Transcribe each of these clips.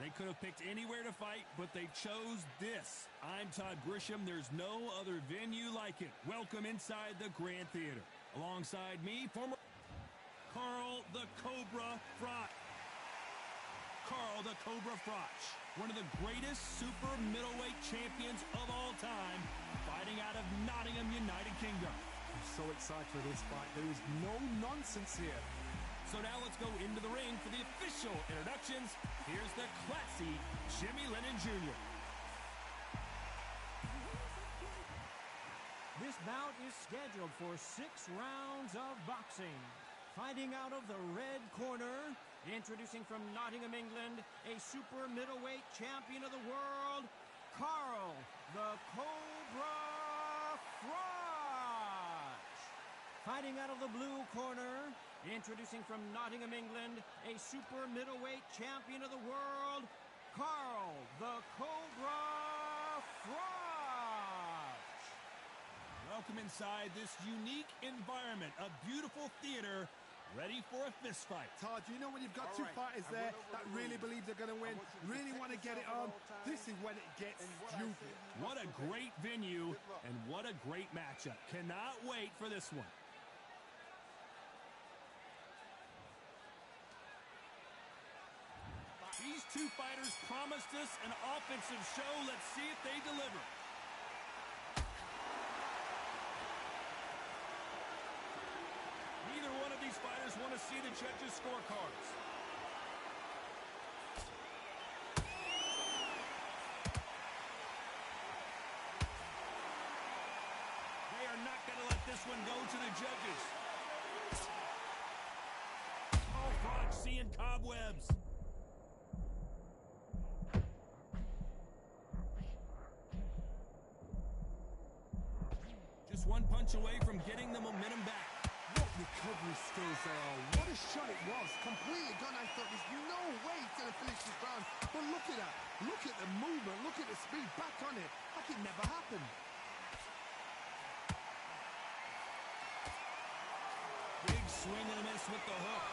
They could have picked anywhere to fight, but they chose this. I'm Todd Grisham. There's no other venue like it. Welcome inside the Grand Theater. Alongside me, former Carl the Cobra Froch. Carl the Cobra Froch, one of the greatest super middleweight champions of all time, fighting out of Nottingham, United Kingdom. I'm so excited for this fight. There is no nonsense here. So now let's go into the ring for the official introductions. Here's the classy Jimmy Lennon Jr. This bout is scheduled for 6 rounds of boxing. Fighting out of the red corner, introducing from Nottingham, England, a super middleweight champion of the world, Carl the Cobra Froch. Fighting out of the blue corner, introducing from Nottingham, England, a super middleweight champion of the world, Carl the Cobra Froch. Welcome inside this unique environment, a beautiful theater, ready for a fist fight. Todd, you know when you've got two fighters there that really believe they're going to win, really want to get it on, this is when it gets stupid. What a great venue, and what a great matchup. Cannot wait for this one. These two fighters promised us an offensive show. Let's see if they deliver. Neither one of these fighters want to see the judges' scorecards. They are not going to let this one go to the judges. Oh, Froch seeing cobwebs. Just one punch away from getting the momentum back. What recovery skills there are. What a shot it was. Completely gone. I thought there's no way he's going to finish this round. But look at that. Look at the movement. Look at the speed. Back on it. Like it never happened. Big swing and a miss with the hook.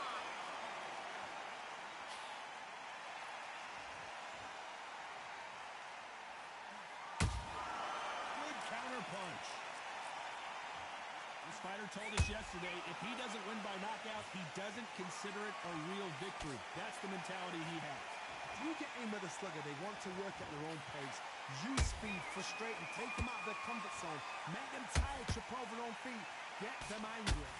Good counter punch. This fighter told us yesterday, if he doesn't win by knockout, he doesn't consider it a real victory. That's the mentality he has. If you get in with a slugger, they want to work at their own pace. Use speed, frustrate them, take them out of their comfort zone, make them tired, trip over their own feet, get them angry.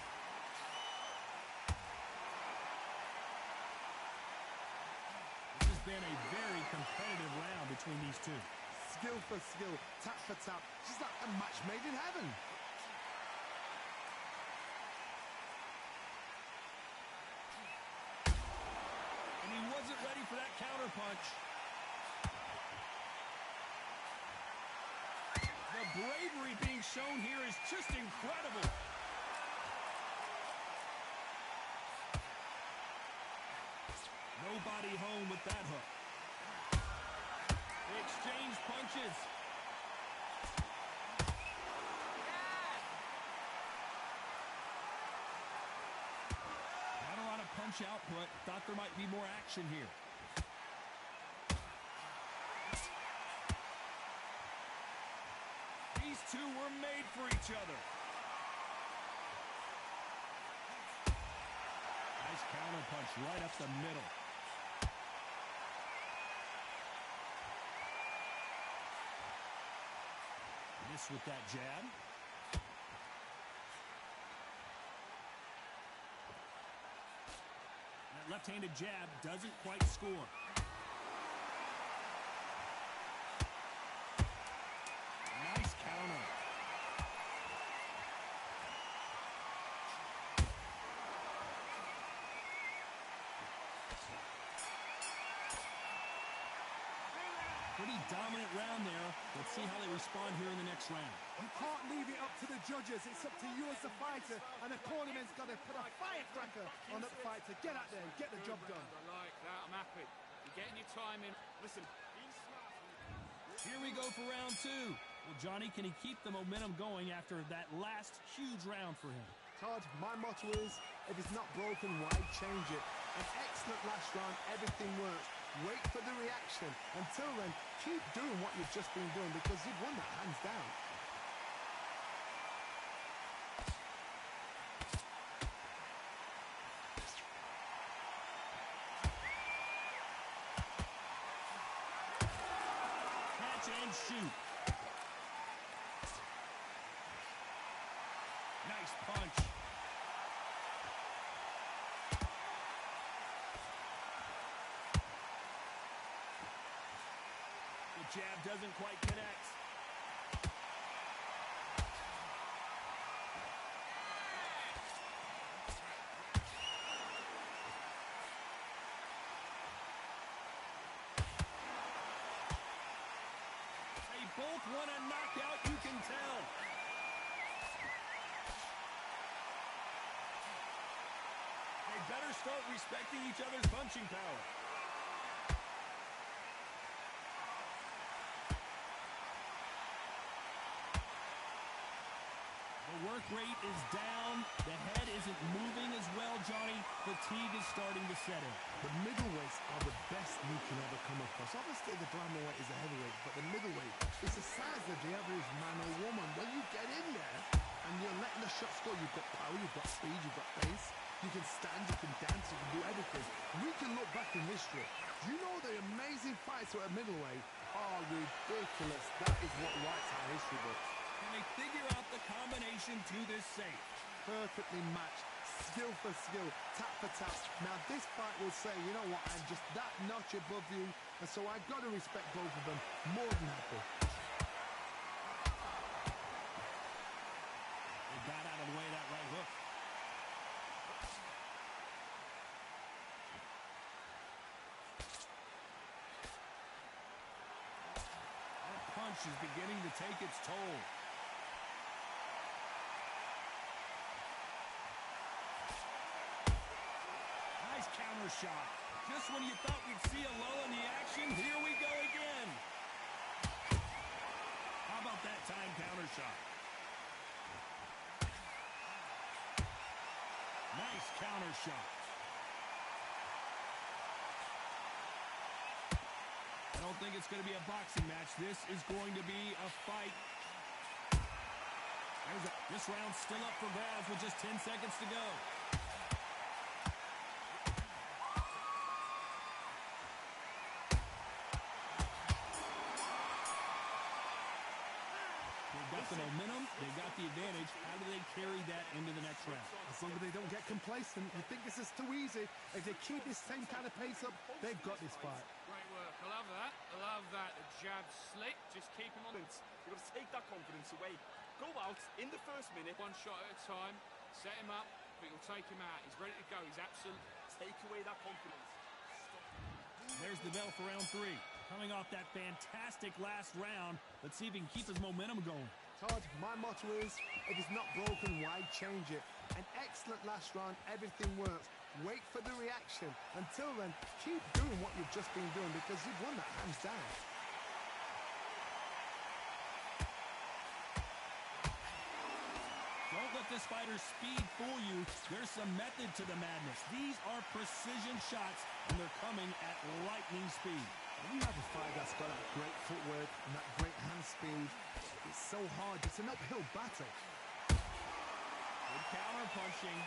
This has been a very competitive round between these two. Skill for skill, tap for tap, just like a match made in heaven. He wasn't ready for that counter punch. The bravery being shown here is just incredible. Nobody home with that hook. They exchange punches. Punch output. Thought there might be more action here. These two were made for each other. Nice counter punch right up the middle. Miss with that jab. That left-handed jab doesn't quite score. Nice counter. Pretty dominant round there. Let's see how they respond here in the next round. You can't leave it up to the judges. It's up to you as the fighter, and the cornerman's got to put a firecracker on the fighter. Get out there, get the job done. I like that. I'm happy. You're getting your time in. Listen. Here we go for round two. Well, Johnny, can he keep the momentum going after that last huge round for him? Todd, my motto is, if it's not broken, why change it? An excellent last round, everything works. Wait for the reaction. Until then, keep doing what you've just been doing because you've won that hands down. Catch and shoot. Nice punch. The jab doesn't quite connect. They both want a knockout, you can tell. They better start respecting each other's punching power. The work rate is down. The head isn't moving as well, Johnny. Fatigue is starting to set in. The middleweights are the best you can ever come across. Obviously, the Glamorweight is a heavyweight, but the middleweight is the size of the average man or woman. When you get in there and you're letting the shots go, you've got power, you've got speed, you've got pace. You can stand, you can dance, you can do everything. We can look back in history. Do you know the amazing fights at middleweight are ridiculous? That is what writes our history books. Can they figure out the combination to this safe? Perfectly matched, skill for skill, tap for tap. Now this fight will say, you know what, I'm just that notch above you, and so I've got to respect both of them more than happy. They got out of the way of that right hook. That punch is beginning to take its toll. Nice counter shot. Just when you thought we'd see a lull in the action, here we go again. How about that time counter shot? Nice counter shot. I don't think it's going to be a boxing match. This is going to be a fight. This round's still up for grabs with just 10 seconds to go. The momentum, they got the advantage. How do they carry that into the next round? As long as they don't get complacent, you think this is too easy. If they keep this same kind of pace up, they've got this fight. Great work. I love that. I love that. The jab slick. Just keep him on. You've got to take that confidence away. Go out in the first minute. One shot at a time. Set him up, but you'll take him out. He's ready to go. He's absolutely... Take away that confidence. There's the bell for round 3. Coming off that fantastic last round, let's see if he can keep his momentum going. Todd, my motto is, if it's not broken, why change it? An excellent last round, everything works. Wait for the reaction. Until then, keep doing what you've just been doing because you've won that hands down. Don't let this fighter's speed fool you. There's some method to the madness. These are precision shots, and they're coming at lightning speed. When you have a fight that's got that great footwork and that great hand speed, it's so hard. It's an uphill battle. Good counter punching.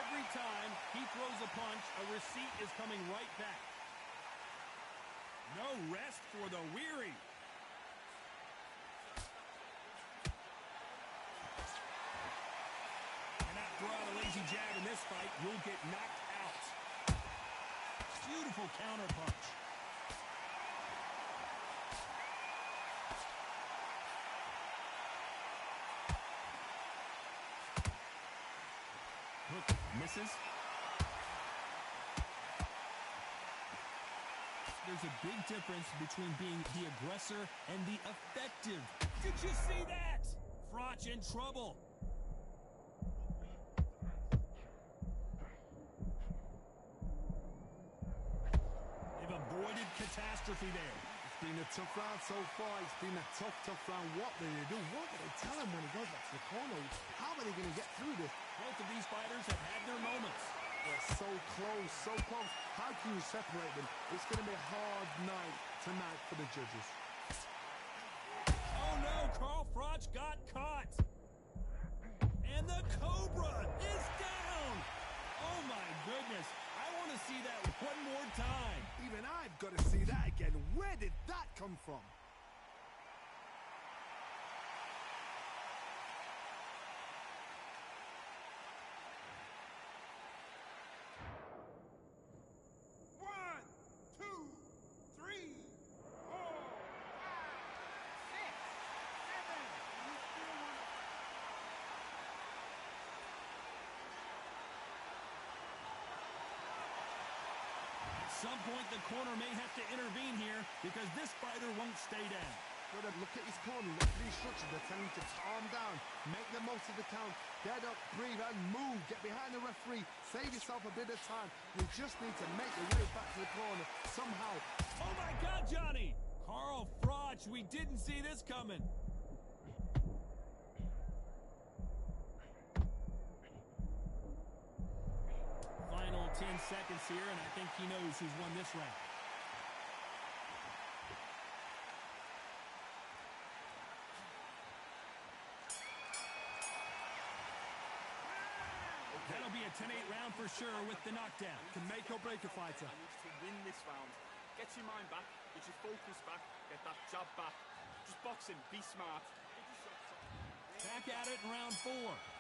Every time he throws a punch, a receipt is coming right back. No rest for the weary. Throw out a lazy jab in this fight, you'll get knocked out. Beautiful counter punch. Hook misses. There's a big difference between being the aggressor and the effective. Did you see that? Froch in trouble. Avoided catastrophe there. It's been a tough round so far. It's been a tough round. What did they do? What did they tell him when he goes back to the corner. How are they going to get through this? Both of these fighters have had their moments. They're so close, so close. How can you separate them? It's going to be a hard night tonight for the judges. Oh no, Carl Froch got caught. And the Cobra is down. Oh my goodness. I want to see that one more time. Even I've got to see that again. Where did that come from? At some point, the corner may have to intervene here because this fighter won't stay down. But look at his corner, look at his structure. They're telling him to calm down, make the most of the count, get up, breathe, and move. Get behind the referee, save yourself a bit of time. You just need to make your way back to the corner somehow. Oh my God, Johnny! Carl Froch, we didn't see this coming. Final 10 seconds here, and I think he knows who's won this round. That'll be a 10-8 round for sure with the knockdown. Can make or break a fighter. I need to win this round. Get your mind back, get your focus back, get that jab back. Just box him, be smart. Back at it in round 4.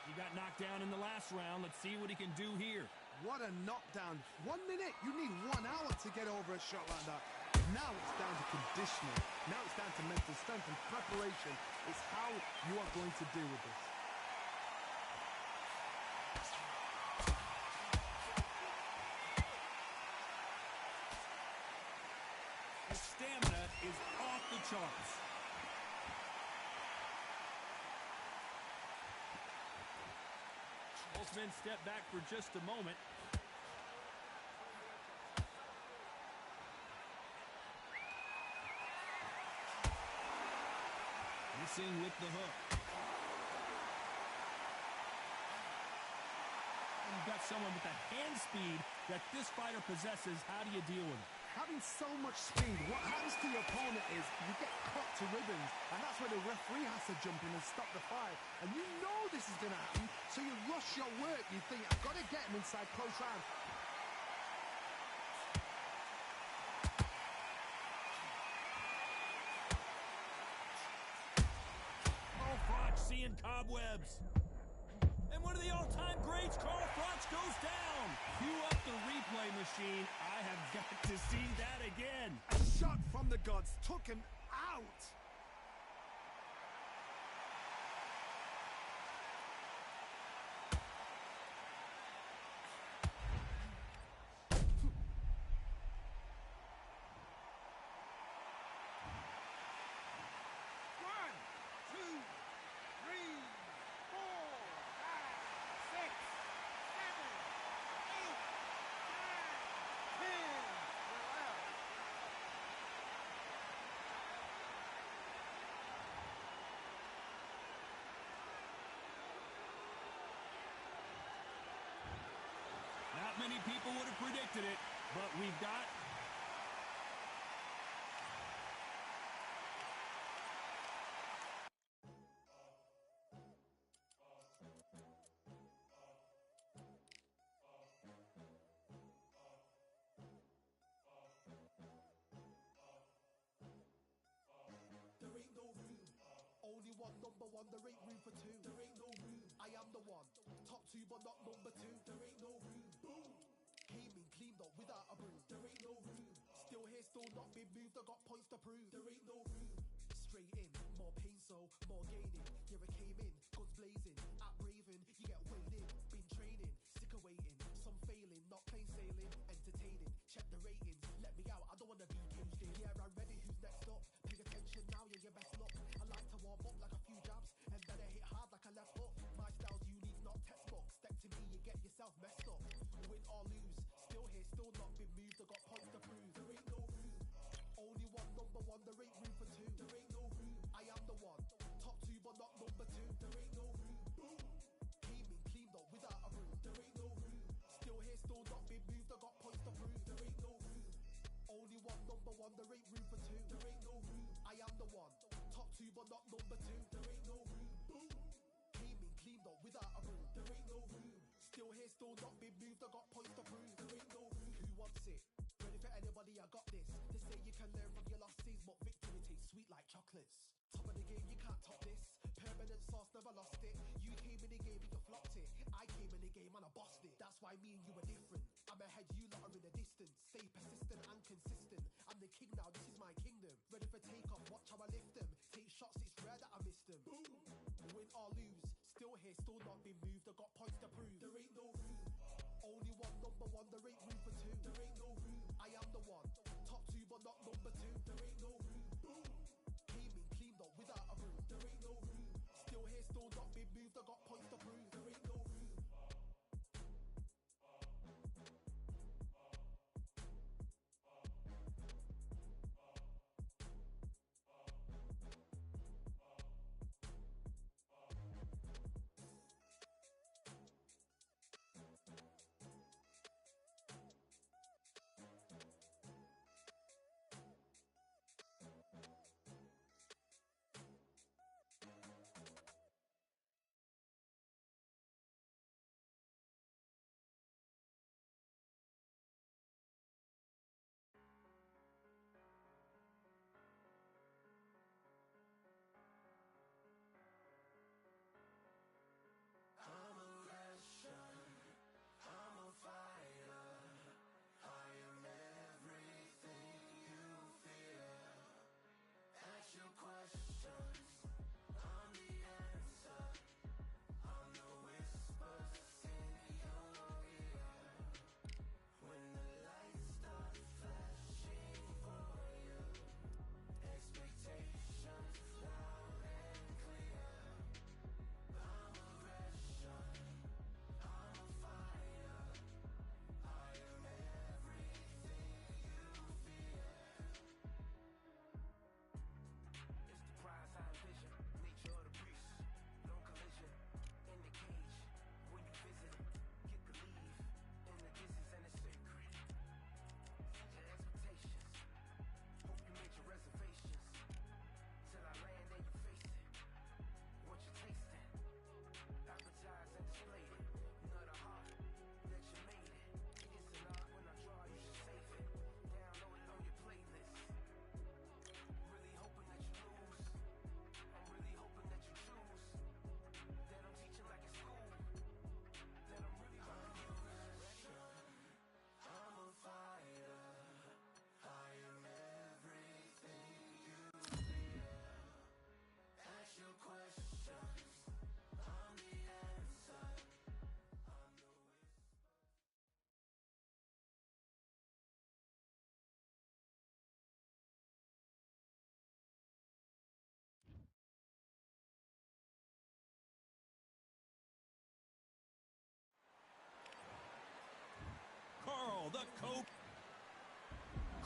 He got knocked down in the last round. Let's see what he can do here. What a knockdown. 1 minute, you need 1 hour to get over a shot like that. Now it's down to conditioning. Now it's down to mental strength and preparation. It's how you are going to deal with this. His stamina is off the charts. Both men step back for just a moment. Missing with the hook. You've got someone with the hand speed that this fighter possesses. How do you deal with it? Having so much speed, what happens to your opponent is you get cut to ribbons, and that's where the referee has to jump in and stop the fight. And you know this is going to happen, so you rush your work. You think, I've got to get him inside close round. Oh, Froch seeing cobwebs. And one of the all-time greats, Carl Froch, goes down. Cue up the replay machine. I have got to see that again. A shot from the gods took him out. Not many people would have predicted it, but we've got There ain't no room. Only one number one, there ain't room for two. There ain't no room. I am the one. Top two, but not number two. There ain't no room. Boom. Came in, cleaned up without a broom. There ain't no room. Still here, still not been moved. I got points to prove. There ain't no room. Straight in, more pain, so more gaining. Here I came in, guns blazing. At Raven, you get weighed in. Been training, sick of waiting. Some failing, not plain sailing. Entertaining, check the ratings. Let me out, I don't wanna be caged in. Yeah, I'm ready, who's next up? Pay attention now, yeah, you best look. I like to warm up like a few jabs, and then I hit hard like a left hook. My style's unique, not textbook. Step to me, you get yourself messed up. Win or lose, still here, still not been moved. I got points to prove. There ain't no room. Only one number one, there ain't room for two. There ain't no room. I am the one. Top two, but not number two. There ain't no room. Only one number one, there ain't room for two. There ain't no room. I am the one. Top two, but not number two. There ain't no room. Boom. Came in clean though, without a room. There ain't no room. Still here, still not been moved. I got points to prove. There ain't no room. Who wants it? Ready for anybody? I got this. They say you can learn from your losses, but victory tastes sweet like chocolates. Top of the game, you can't top this. Permanent sauce, never lost it. You came in the game and you flopped it. I came in the game and I bossed it. That's why me and you are different. I'm ahead, you lot are in the distance. Stay persistent and consistent. I'm the king now, this is my kingdom. Ready for takeoff, watch how I lift them. Take shots, it's rare that I miss them. Boom. Win or lose, still here, still not been moved. I got points to prove. There ain't no room. Only one number one, there ain't room for two. There ain't no room. I am the one. Top two, but not number two. There ain't no room. Boom. Came in clean though, without a room. There ain't no room. Still here, still not been moved. I got points to prove. There ain't no room.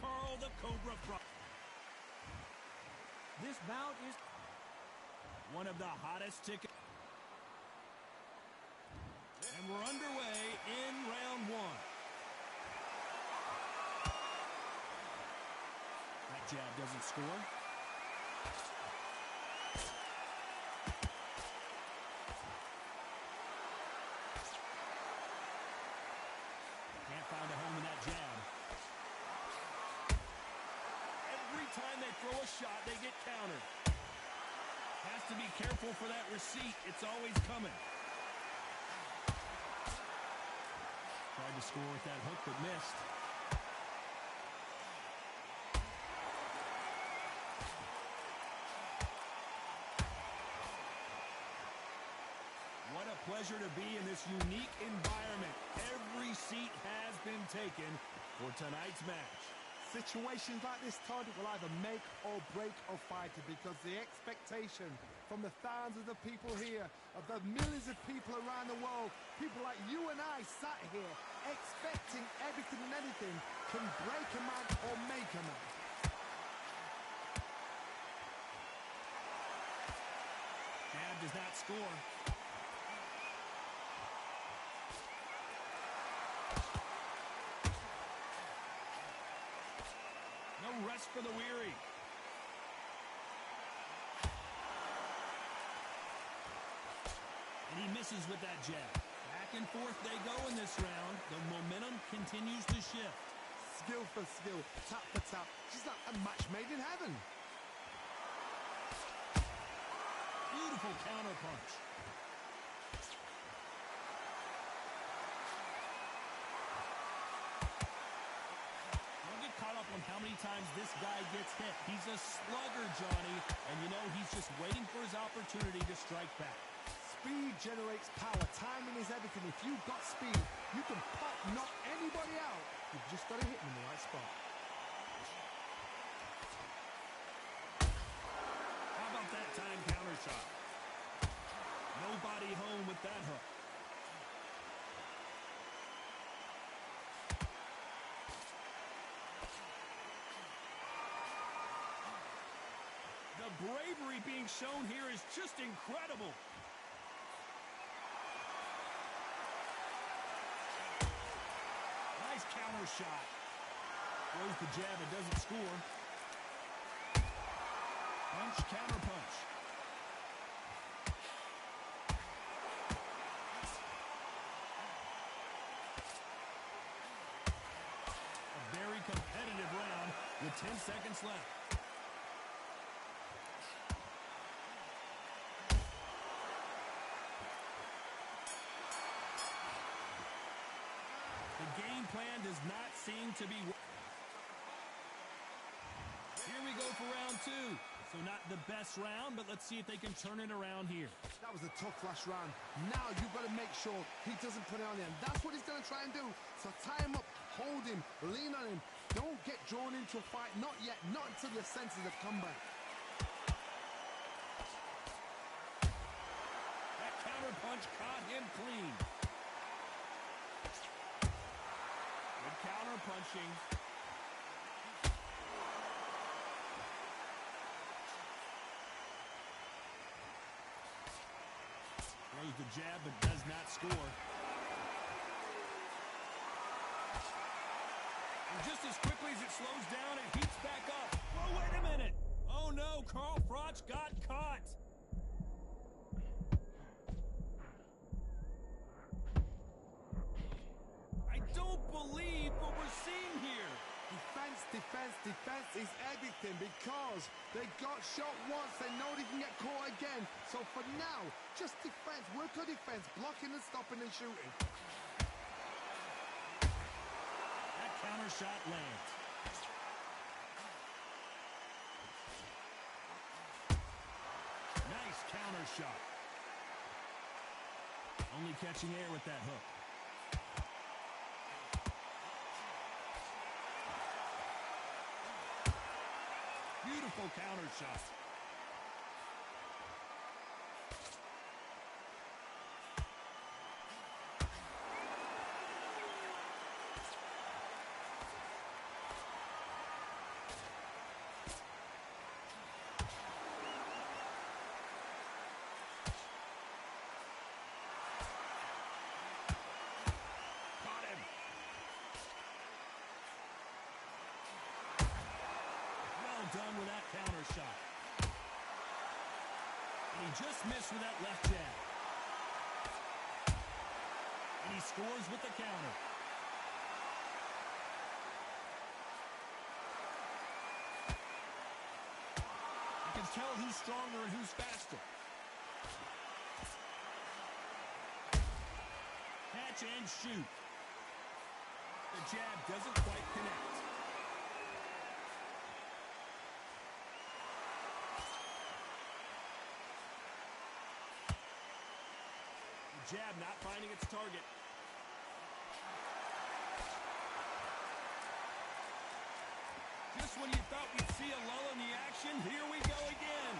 Carl the Cobra Frog. This bout is one of the hottest tickets. And we're underway in round one. That jab doesn't score. Can't find a home in that jab. Every time they throw a shot, they get countered. Has to be careful for that receipt. It's always coming. Tried to score with that hook, but missed. What a pleasure to be in this unique environment. Every seat has been taken for tonight's match. Situations like this, Todd, will either make or break a fighter because the expectation from the thousands of people here, of the millions of people around the world, people like you and I sat here expecting everything and anything can break a man or make a man. Jab does not score. rest for the weary. And he misses with that jab. Back and forth they go in this round. The momentum continues to shift. Skill for skill, tap for tap. She's like a match made in heaven. Beautiful counter punch. Don't get caught up on how many times this guy gets hit. He's a slugger, Johnny, and you know he's just waiting for his opportunity to strike back. Speed generates power. Timing is everything. If you've got speed, you can pop, knock anybody out. You've just got to hit them in the right spot. How about that time counter shot? Nobody home with that hook. The bravery being shown here is just incredible. Nice counter shot. Throws the jab, it doesn't score. Punch, counter punch. A very competitive round with 10 seconds left. The game plan does not seem to be working. Here we go for round two. So not the best round, but let's see if they can turn it around here. That was a tough last round. Now you've got to make sure he doesn't put it on him. That's what he's going to try and do. So tie him up, hold him, lean on him. Don't get drawn into a fight. Not yet. Not until your senses have come back. That counter punch caught him clean. Good counter punching. Throws the jab but does not score. And just as quickly as it slows down, it heats back up. Oh, wait a minute. Oh, no. Carl Froch got caught. I don't believe what we're seeing here. Defense, defense, defense is everything because they got shot once. They know they can get caught again. So for now, just defense. Work on defense. Blocking and stopping and shooting. That counter shot lands. Nice counter shot. Only catching air with that hook. Beautiful counter shot. Caught him. Well done with that counter shot. And he just missed with that left jab. And he scores with the counter. You can tell who's stronger and who's faster. Catch and shoot. The jab doesn't quite connect. Jab not finding its target. Just when you thought we'd see a lull in the action, here we go again.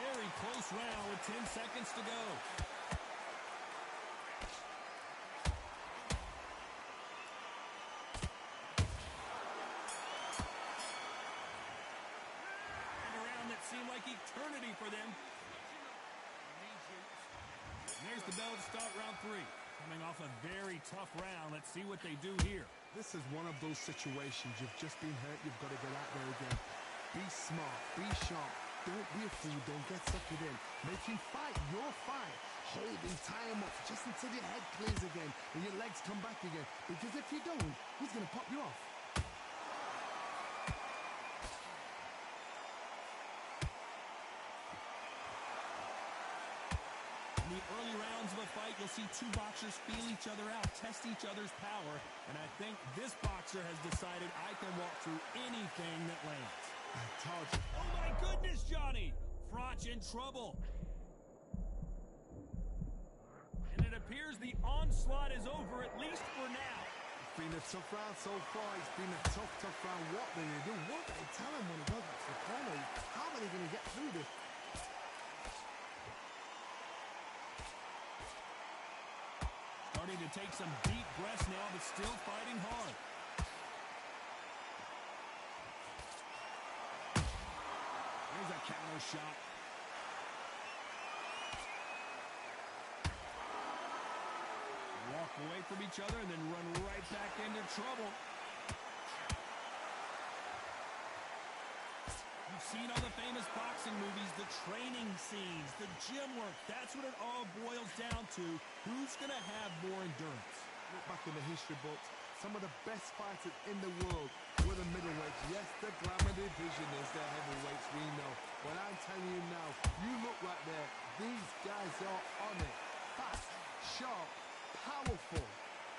Very close round with 10 seconds to go. And a round that seemed like eternity for them. There's the bell to start round three. Coming off a very tough round. Let's see what they do here. This is one of those situations. You've just been hurt. You've got to get out there again. Be smart. Be sharp. Don't be a fool. Don't get suckered in. Make him fight your fight. Hold him, tie him up just until your head clears again and your legs come back again. Because if you don't, he's going to pop you off. In the early rounds of a fight, you'll see two boxers feel each other out, test each other's power, and I think this boxer has decided I can walk through anything that lands. Todd. Oh my goodness, Johnny! Froch in trouble. And it appears the onslaught is over, at least for now. It's been a tough round so far. It's been a tough round. What do they do? What do they tell him when he goes back to the corner? How are they going to get through this? Starting to take some deep breaths now, but still fighting hard. There's a counter shot. Walk away from each other and then run right back into trouble. You've seen all the famous boxing movies, the training scenes, the gym work. That's what it all boils down to. Who's going to have more endurance? Look back in the history books. Some of the best fighters in the world were the middleweights. Yes, the glamour division is the heavyweights, we know. But I'm telling you now, you look right there. These guys are on it. Fast, sharp, powerful.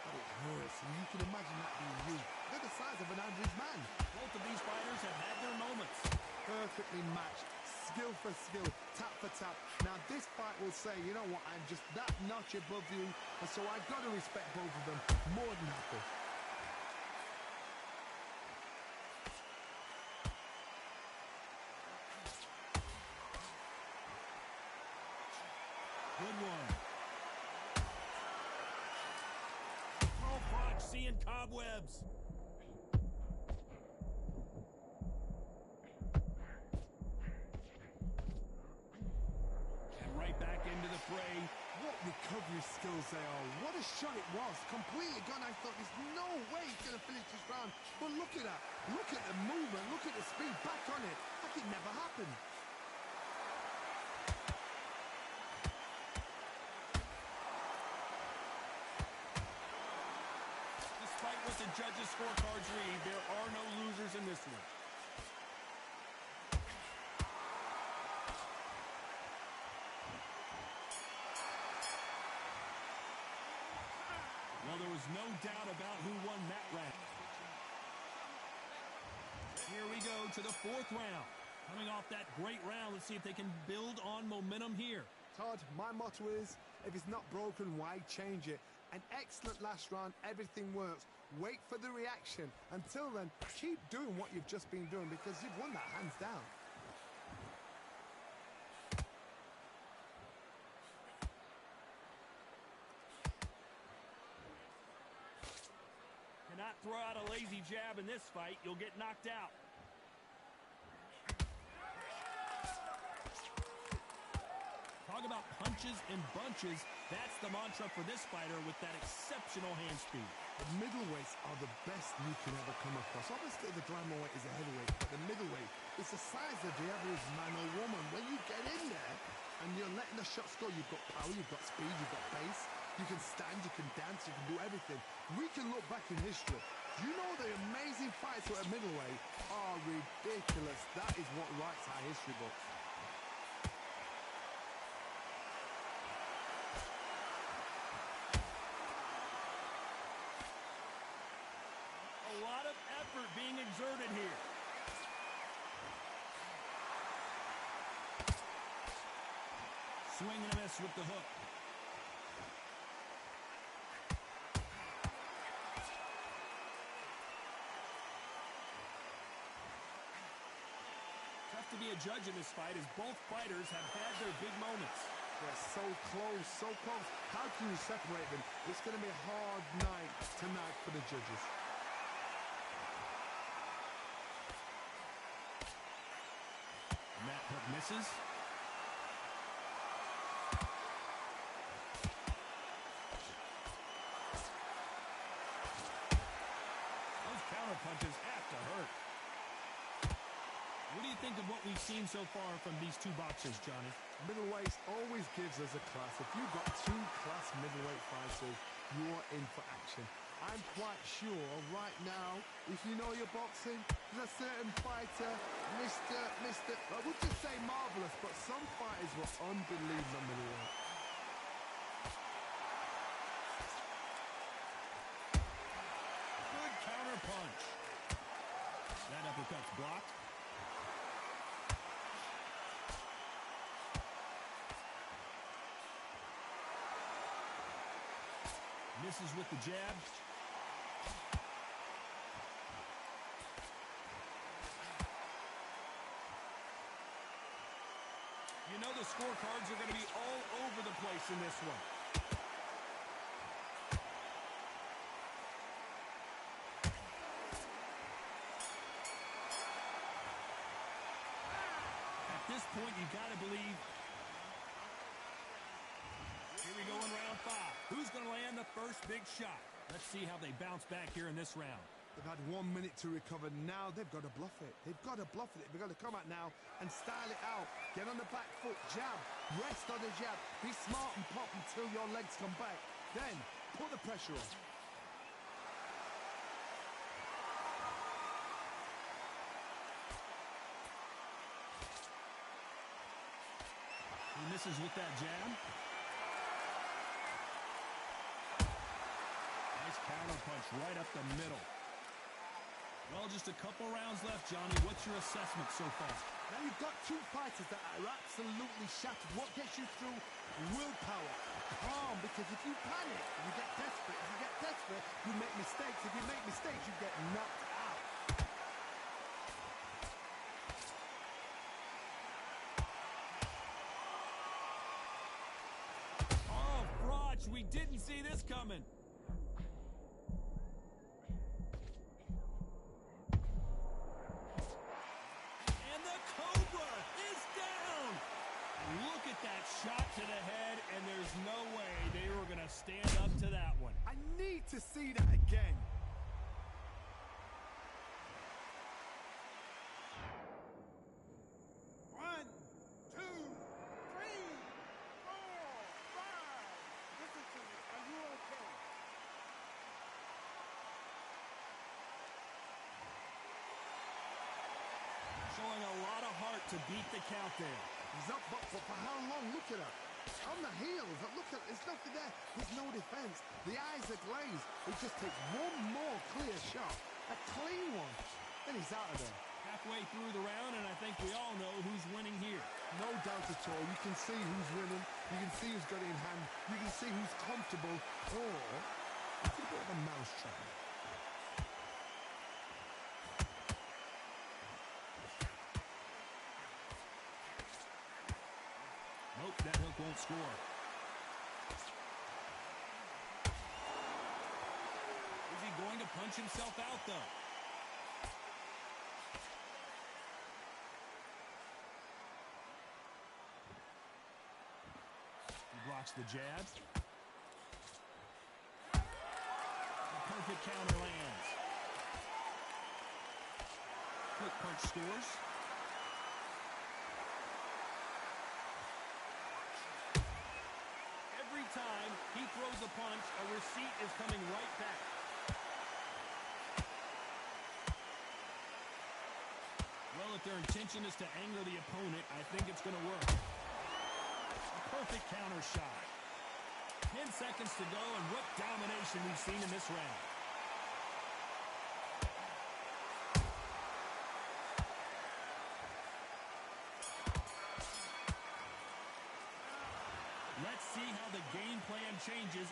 But it hurts, and you can imagine that being you. They're the size of an average man. Both of these fighters have had their moments. Perfectly matched, skill for skill, tap for tap. Now this fight will say, you know what, I'm just that notch above you, and so I've got to respect both of them more than happy. Good one. Oh, Froch seeing cobwebs. And right back into the fray. What recovery skills they are. What a shot it was. Completely gone. I thought there's no way he's going to finish this round. But look at that. Look at the movement. Look at the speed. Back on it. Like it never happened. Despite what the judges' scorecards read, there are no losers in this one. Well, there was no doubt about who won that round. Here we go to the fourth round. Coming off that great round, let's see if they can build on momentum here. Todd, my motto is, if it's not broken, why change it? An excellent last round, everything works. Wait for the reaction. Until then, keep doing what you've just been doing because you've won that hands down. Cannot throw out a lazy jab in this fight. You'll get knocked out. Talk about punches and bunches. That's the mantra for this fighter with that exceptional hand speed. The middleweights are the best you can ever come across. Obviously, the glamour weight is a heavyweight, but the middleweight is the size of the average man or woman. When you get in there and you're letting the shots go, you've got power, you've got speed, you've got pace. You can stand, you can dance, you can do everything. We can look back in history. You know the amazing fights at middleweight are ridiculous. That is what writes our history books. A lot of effort being exerted here. Swing and a miss with the hook. Tough to be a judge in this fight as both fighters have had their big moments. They're so close, so close. How can you separate them? It's going to be a hard night tonight for the judges. And that hook misses. think of what we've seen so far from these two boxers, Johnny? Middleweight always gives us a class. If you've got two class middleweight fighters, you're in for action. I'm quite sure right now, if you know your boxing, there's a certain fighter, I would just say marvellous, but some fighters were unbelievable middleweight. Good counter punch. That uppercut's blocked. Misses with the jab. You know the scorecards are going to be all over the place in this one. At this point, you got to believe. Here we go in round 5. Who's going to land the first big shot? Let's see how they bounce back here in this round. They've had 1 minute to recover. Now they've got to bluff it. They've got to bluff it. They've got to come out now and style it out. Get on the back foot, jab, rest on the jab. Be smart and pop until your legs come back. Then put the pressure on. He misses with that jab. Nice counter punch right up the middle. Well, just a couple rounds left, Johnny. What's your assessment so far? Now you've got two fighters that are absolutely shattered. What gets you through? Willpower. Calm, because if you panic, you get desperate. If you get desperate, you make mistakes. If you make mistakes, you get knocked out. Oh, Froch, we didn't see this coming. Shot to the head, and there's no way they were going to stand up to that one. I need to see that again. One, two, three, four, five. Listen to me. Are you okay? Showing a lot of heart to beat the count there. He's up, but for how long? Look at her. On the heels. Look at, there's nothing there. There's no defense. The eyes are glazed. It just takes one more clear shot. A clean one. Then he's out of there. Halfway through the round, and I think we all know who's winning here. No doubt at all. You can see who's winning. You can see who's got it in hand. You can see who's comfortable. Or it's a bit of a mousetrap. Nope, that hook won't score. Is he going to punch himself out, though? He blocks the jab. The perfect counter lands. Quick punch scores. Time he throws a punch, a receipt is coming right back. Well, if their intention is to anger the opponent, I think it's going to work. A perfect counter shot. 10 seconds to go, and what domination we've seen in this round. Let's see how the game plan changes.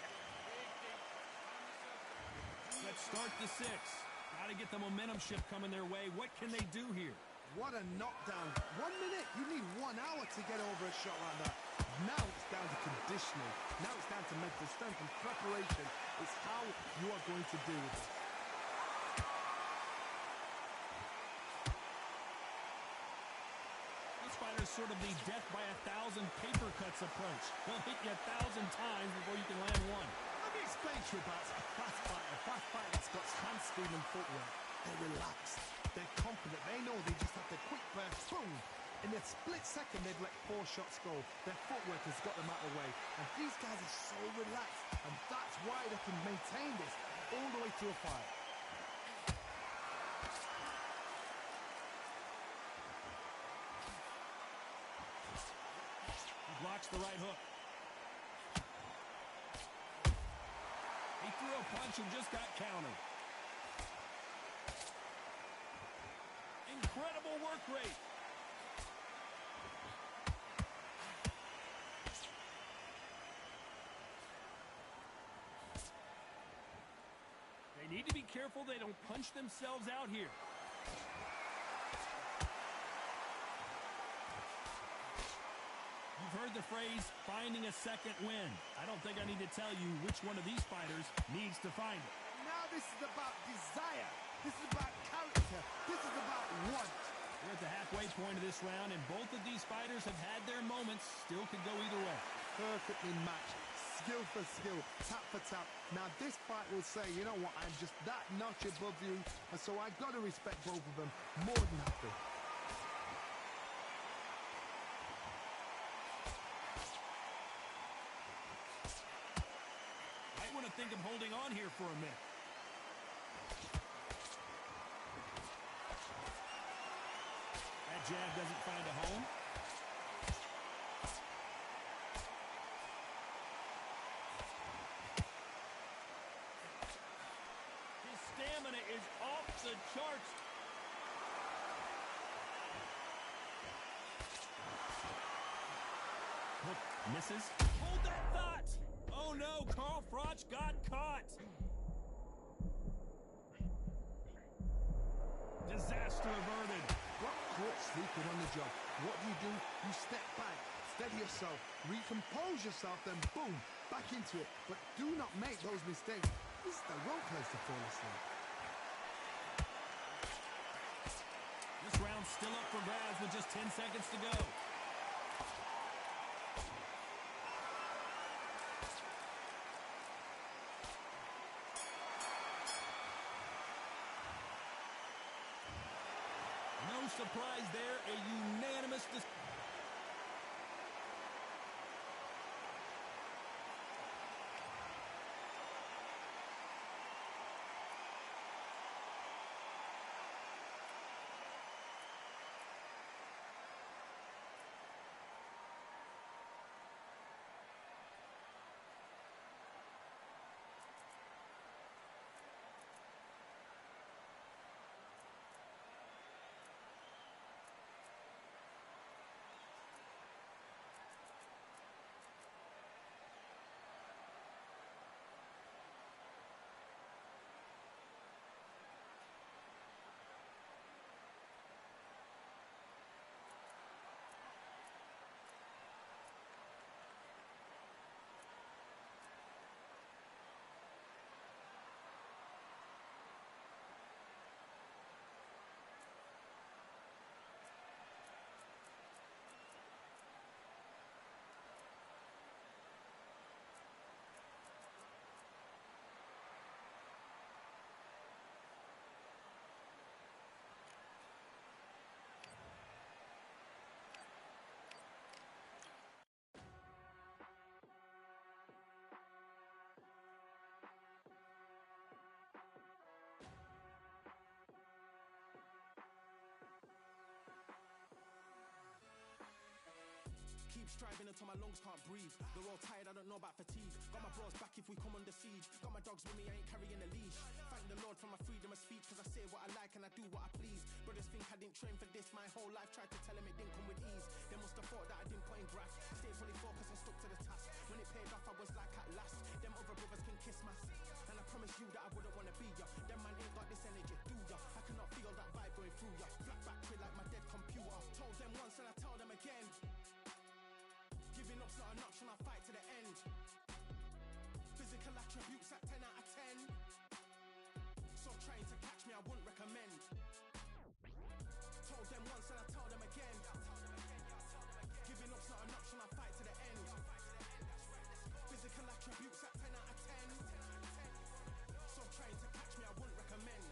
Let's start the 6. Got to get the momentum shift coming their way. What can they do here? What a knockdown. 1 minute. You need 1 hour to get over a shot like that. Now it's down to conditioning. Now it's down to mental strength and preparation. It's how you are going to deal with it. Fighter's sort of the death by 1,000 paper cuts approach. They'll hit you 1,000 times before you can land one. Let me explain to you about a fast fighter that's got hand speed and footwork. They're relaxed. They're confident. They know they just have to quick burst. Boom! In a split second, they've let 4 shots go. Their footwork has got them out of the way. And these guys are so relaxed. And that's why they can maintain this all the way through a fight. He blocks the right hook. He threw a punch and just got countered. Incredible work rate. They need to be careful they don't punch themselves out here. You've heard the phrase, finding a second win. I don't think I need to tell you which one of these fighters needs to find it. Now this is about desire. This is about character. This is about want. We're at the halfway point of this round, and both of these fighters have had their moments. Still could go either way. Perfectly matched. Skill for skill. Tap for tap. Now this fight will say, you know what, I'm just that notch above you, and so I've got to respect both of them more than happy. Might want to think of holding on here for a minute. That jab doesn't find a home. His stamina is off the charts. Hook misses. Hold that thought! Oh no, Carl Froch got caught. Disaster averted. Got caught sleeping on the job. What do? You step back, steady yourself, recompose yourself, then boom, back into it. But do not make those mistakes. This is the wrong place to fall asleep. This round's still up for grabs with just 10 seconds to go. No surprise there, a unanimous decision. Keep striving until my lungs can't breathe. They're all tired, I don't know about fatigue. Got my bros back if we come under siege. Got my dogs with me, I ain't carrying a leash. Thank the Lord for my freedom of speech, cause I say what I like and I do what I please. Brothers think I didn't train for this my whole life. Tried to tell them it didn't come with ease. They must have thought that I didn't put in graft. Stayed fully focused and stuck to the task. When it paid off, I was like at last. Them other brothers can kiss my ass. And I promise you that I wouldn't wanna be ya. Them man ain't got this energy, do ya? I cannot feel that vibe going through ya. Flat battery like my dead computer. Told them once and I tell them again. Giving up's not an option, I'll fight to the end. Physical attributes at 10 out of 10. So trying to catch me, I wouldn't recommend. Told them once and I tell them again. Giving up's not an option, I'll fight to the end. Physical attributes at 10 out of 10. So trying to catch me, I wouldn't recommend.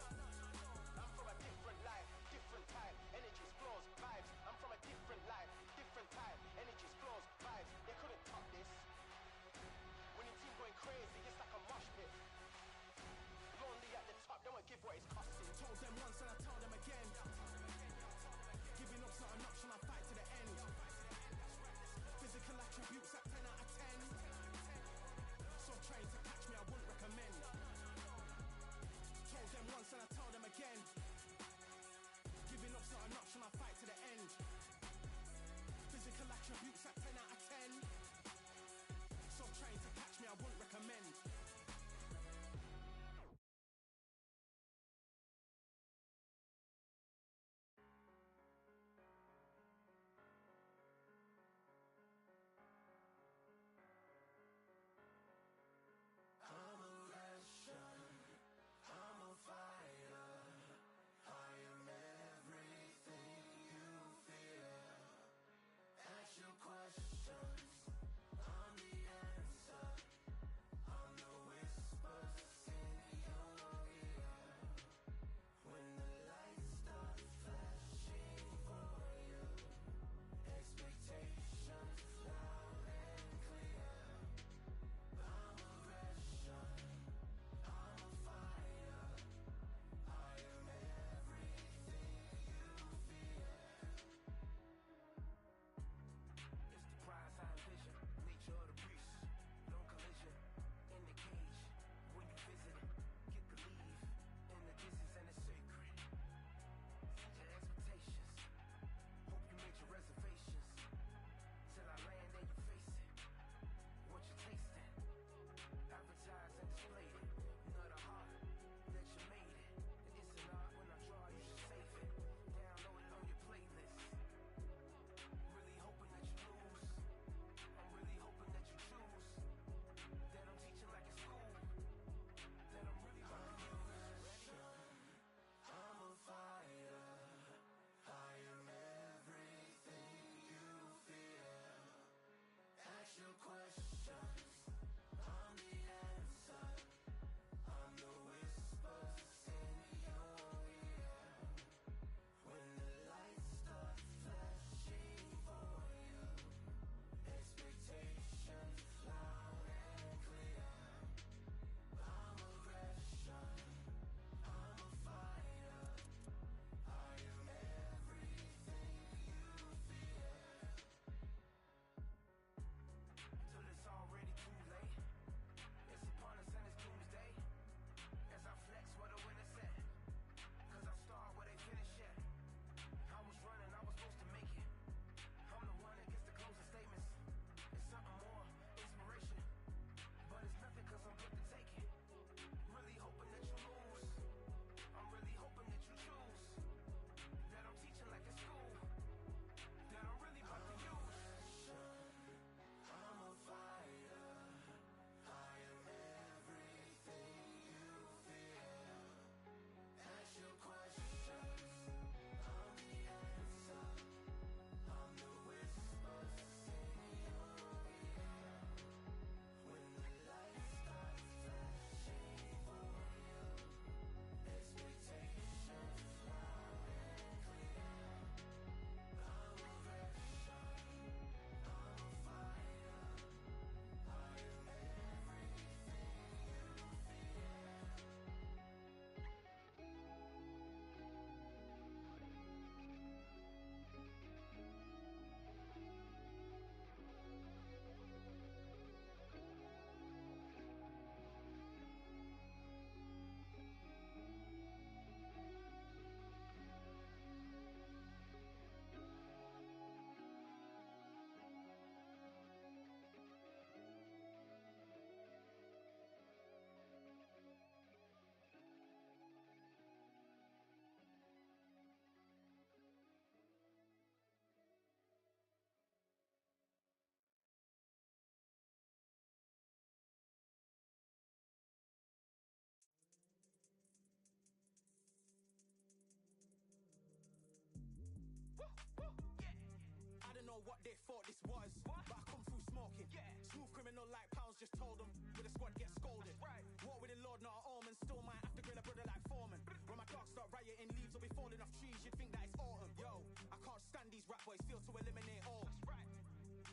thought this was. But I come through smoking. Smooth criminal like pounds, just told them. With a squad get scolded. War with the Lord, not an omen. Still might have to grill a brother like Foreman. When my dogs start rioting, leaves will be falling off trees. You'd think that it's autumn. Yo, I can't stand these rap boys, feel to eliminate all.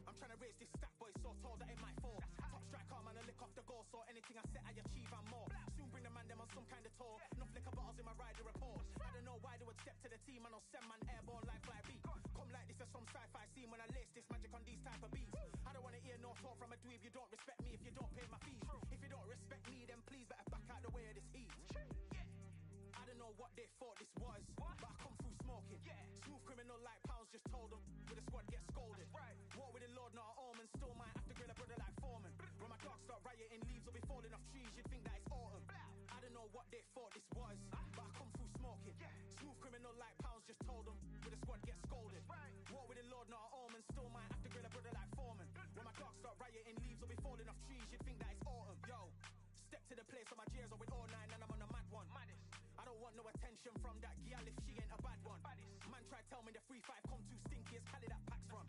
I'm trying to raise this stat boy so tall that it might fall. Top striker, man, I lick off the goal. So anything I set, I achieve and more. Soon bring the man them on some kind of tour. Enough liquor bottles in my rider report. I don't know why they would step to the team and I'll send man airborne like fly beat. Come like this as some sci-fi scene when I lace this magic on these type of beats. I don't wanna hear no talk from a dweeb. You don't respect me if you don't pay my fees. If you don't respect me, then please better back out the way of this heat. I don't know what they thought this was, but I come through smoking. Smooth criminal like pounds, just told them. With a squad get scolded. War with the Lord, not an omen. Still might have to grill a brother like Foreman. When my dogs start rioting, leaves will be falling off trees. You'd think that it's autumn. I don't know what they thought this was, but I come through smoking. Smooth criminal like pounds, just told them. With a squad get scolded. War with the Lord, not an omen. Still might have to grill a brother like Foreman. When my dogs start rioting, leaves will be falling off trees. You'd think that it's autumn. Yo, step to the place on my jeers are with all nine and I'm on a mad one. I don't want no attention from that gal if she ain't a bad one. Man try tell me the 3-5 come too stinky as Cali that packs from.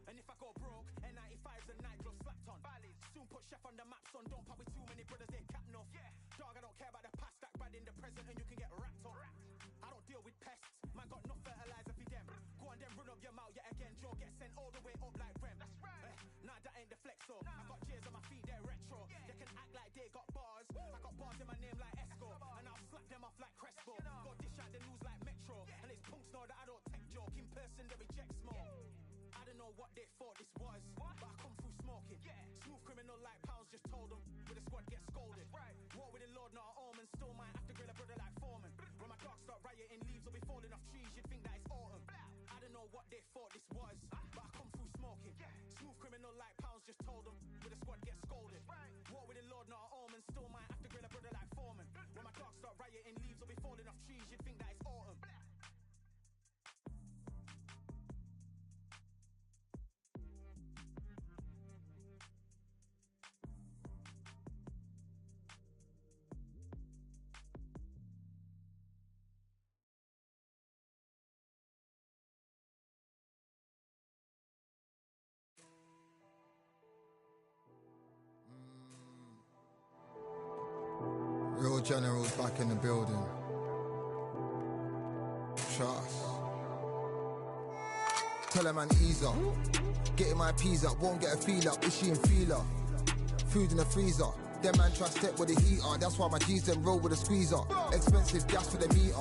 And if I go broke, N95s and nightclubs slapped on. Soon put chef on the map, son. Don't pop with too many brothers, they cap enough. Dog, I don't care about the past, that bad in the present and you can get wrapped on. I don't deal with pests, man got no fertilizer for them. Go on then run up your mouth yet again. Joe get sent all the way up like Rem. Nah, that ain't the flexo. I got J's on my feet, they're retro. They can act like they got bars. I got bars in my name like Esco. And I'll slap them off like Crespo. Go dish out the news like Metro. And it's punks know that I don't tech joke. In person they reject smoke. I don't know what they thought this was, but I come through smoking. Smooth criminal like pounds, just told them. With a squad get scolded. War with the Lord, not an omen. Still might have to grill a brother like Foreman. When my dogs start rioting, leaves will be falling off trees. You'd think that it's autumn. I don't know what they thought this was, but I come through smoking. Smooth criminal like pounds, just told them. With a squad get scolded. War with the Lord, not an omen. Still might have to grill a brother like Foreman. When my dogs start rioting, leaves will be falling off trees. You'd think that it's autumn. Real generals back in the building. Trust. Tell a man ease up. Getting my peas up, won't get a feel up. Is she in feeler? Food in the freezer. Them man try step with the heater. That's why my G's them roll with a squeezer. Expensive gas for the meter.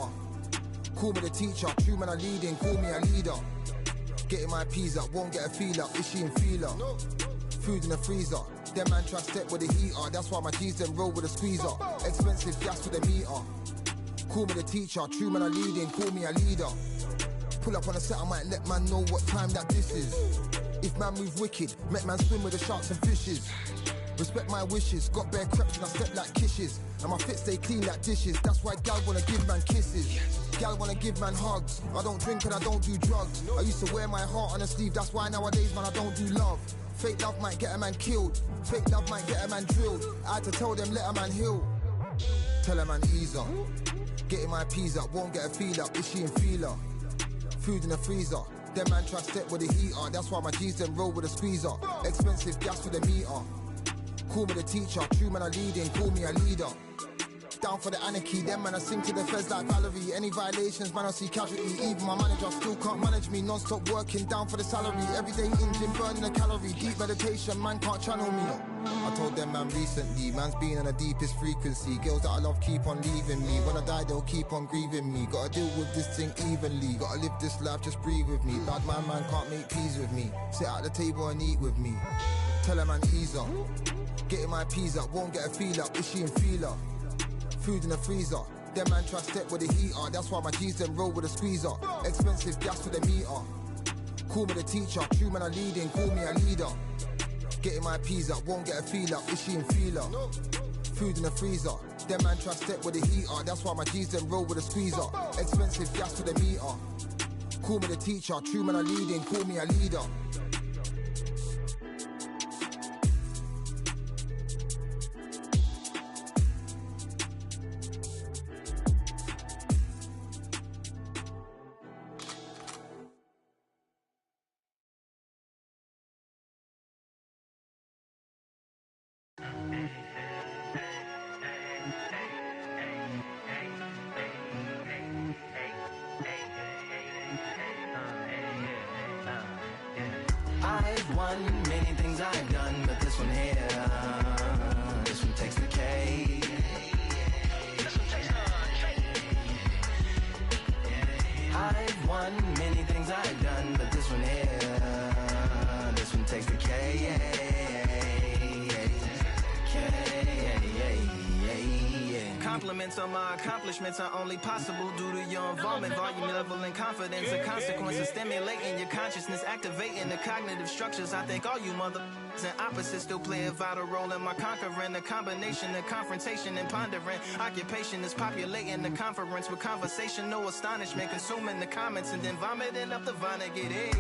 Call me the teacher. True man I leading, call me a leader. Getting my peas up, won't get a feel up. Is she in feeler? Food in the freezer. Them man try step with the heater. That's why my G's them roll with a squeezer. Expensive gas for the meter. Call me the teacher. True man I leading, call me a leader. Pull up on a set, I might let man know what time that this is. If man move wicked, make man swim with the sharks and fishes. Respect my wishes, got bare creps and I step like kisses. And my fit stay clean like dishes. That's why gal wanna give man kisses. Gal wanna give man hugs. I don't drink and I don't do drugs. I used to wear my heart on a sleeve. That's why nowadays man I don't do love. Fake love might get a man killed. Fake love might get a man drilled. I had to tell them let a man heal. Tell a man ease up. Getting my peas up, won't get a feel up. Is she in feeler? Food in the freezer. Them man try step with the heater. That's why my G's them roll with a squeezer. Expensive gas for the meter. Call me the teacher. True man I leading, call me a leader. Down for the anarchy, them man I sing to the feds like Valerie. Any violations, man I see casualty. Even my manager still can't manage me. Non-stop working, down for the salary. Everyday engine, burning a calorie. Deep meditation, man can't channel me. I told them man recently, man's been on the deepest frequency. Girls that I love keep on leaving me. When I die they'll keep on grieving me. Gotta deal with this thing evenly. Gotta live this life, just breathe with me. Bad man can't make peace with me. Sit at the table and eat with me. Tell a man ease up. Getting my peas up, won't get a feel up. Is she in feeler? Food in the freezer. Them man try step with the heater. That's why my G's them roll with a squeezer. Expensive gas for the meter. Call me the teacher. True man I leading, call me a leader. Getting my peas up, won't get a feel up. Is she in feeler? Food in the freezer. Them man try step with the heater. That's why my G's them roll with a squeezer. Expensive gas for the meter. Call me the teacher. True man I leading, call me a leader. one, many things I've done, but this one here, this one takes the cake. I've won many things I've done, but this one here, this one takes the cake. Compliments on my accomplishments are only possible due to your involvement, volume, level, and confidence. The consequences stimulating your consciousness, activating the cognitive structures. I think all you mother and opposites still play a vital role in my conquering. The combination of confrontation and pondering. Occupation is populating the conference with conversational astonishment, consuming the comments and then vomiting up the Vonnegut. Hey.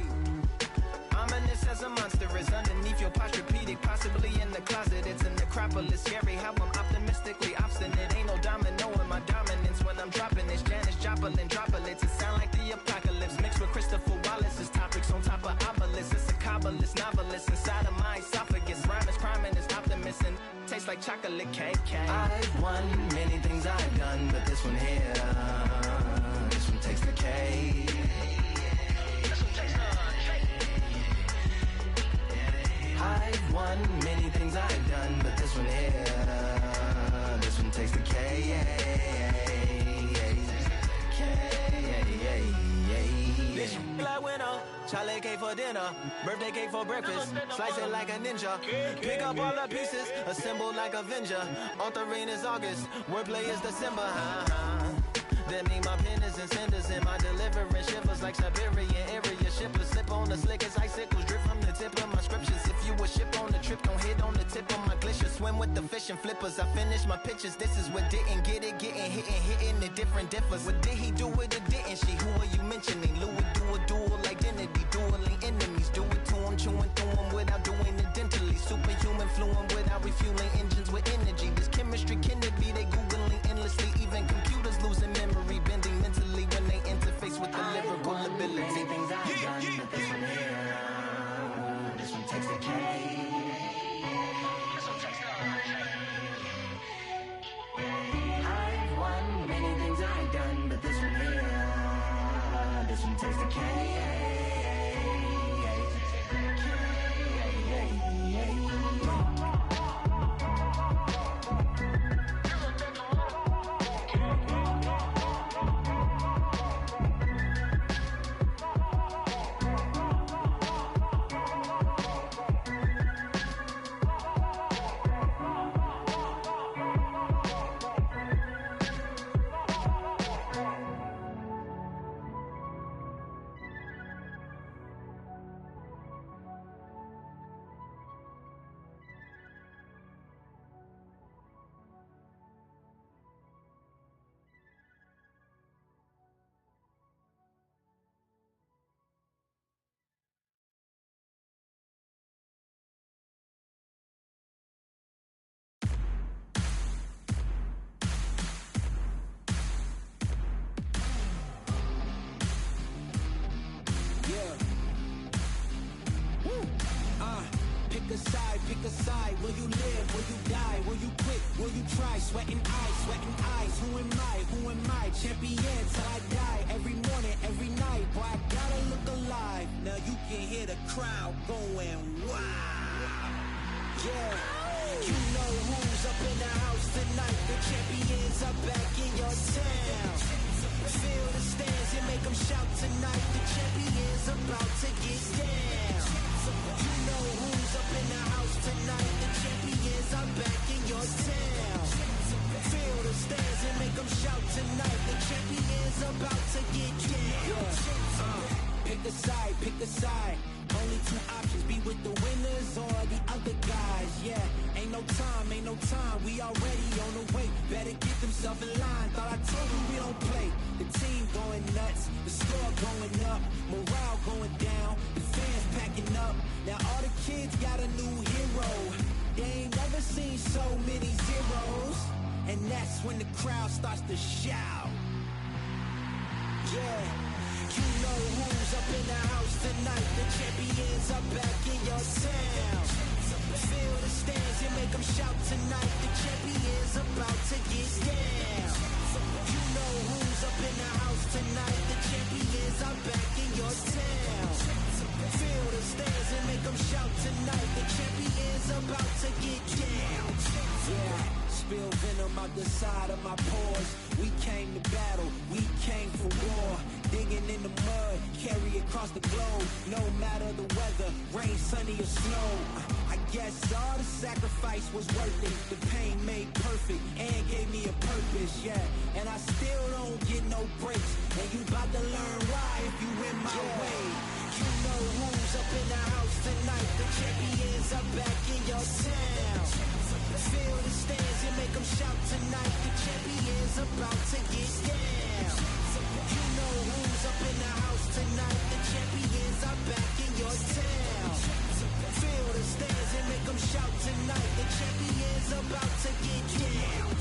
Ominous as a monster is underneath your posturepedic, possibly in the closet. It's an necropolis, scary how I'm optimistically obstinate. Ain't no domino in my dominance when I'm dropping this. Janis Joplin droplets, it sound like the apocalypse mixed with Christopher Wallace's topics on top of obelisks. It's a kabbalist novelist inside of my esophagus. Rhyme is priming is optimist and tastes like chocolate cake. I've won many things I've done, but this one here, this one takes the cake. I've won many things I've done, but this one here, this one takes the cake. This like winner, chocolate cake for dinner, birthday cake for breakfast, slice it like a ninja, pick up all the pieces, assemble like Avenger. Authoring is August, wordplay is December. That mean my pen is in cinders and my deliverance shivers like Siberian area shippers. Slip on the slick as icicles, drip from the tip of my scriptures. If you a ship on the trip, don't hit on the tip of my glacier. Swim with the fish and flippers. I finish my pitches. This is what didn't get it, getting hitting the different differs. What did he do with it? Didn't she? Who are you mentioning? Louis do a dual identity, dueling enemies. Do it to him, chewing through him without doing it dentally. Superhuman fluent without refueling engines with energy. This chemistry can it be? They googling endlessly. Even computers losing memory, bending mentally when they interface with the lyrical ability. Many things I've done, but this one here, this one takes the cake. I've won many things I've done, but this one here, this one takes the cake. Pick a side. Will you live? Will you die? Will you quit? Will you try? Sweating eyes. Who am I? Champion till I die. Every morning, every night. Boy, I gotta look alive. Now you can hear the crowd going wow. Yeah. You know who's up in the house tonight. The champions are back in your town. Feel the stands and make them shout tonight. The champions about to get down. You know who's up in the house tonight. The champions are back in your town. Feel the stands and make them shout tonight. The champions about to get down. Pick a side. Only two options, be with the winners or the other guys. Yeah, ain't no time, we already on the way. Better get themselves in line, thought I told you we don't play. The team going nuts, the score going up, morale going down, the fans packing up. Now all the kids got a new hero. They ain't never seen so many zeros. And that's when the crowd starts to shout. Yeah. You know who's up in the house tonight. The champions are back in your town. Feel the stands and make them shout tonight. The champions about to get down. You know who's up in the house tonight. The champions are back in your town. Feel the stands and make them shout tonight. spill venom out the side of my pores. We came to battle, we came for war. Digging in the mud, carry across the globe. No matter the weather, rain, sunny or snow. I guess all the sacrifice was worth it. The pain made perfect and gave me a purpose, yeah. And I still don't get no breaks. And you about to learn why if you in my way. You know who's up in the house tonight. The champions are back in your town. Feel the stands and make them shout tonight. The champions about to get down. You know who's up in the house tonight. The champions are back in your town. Feel the stands and make them shout tonight. The champions about to get down.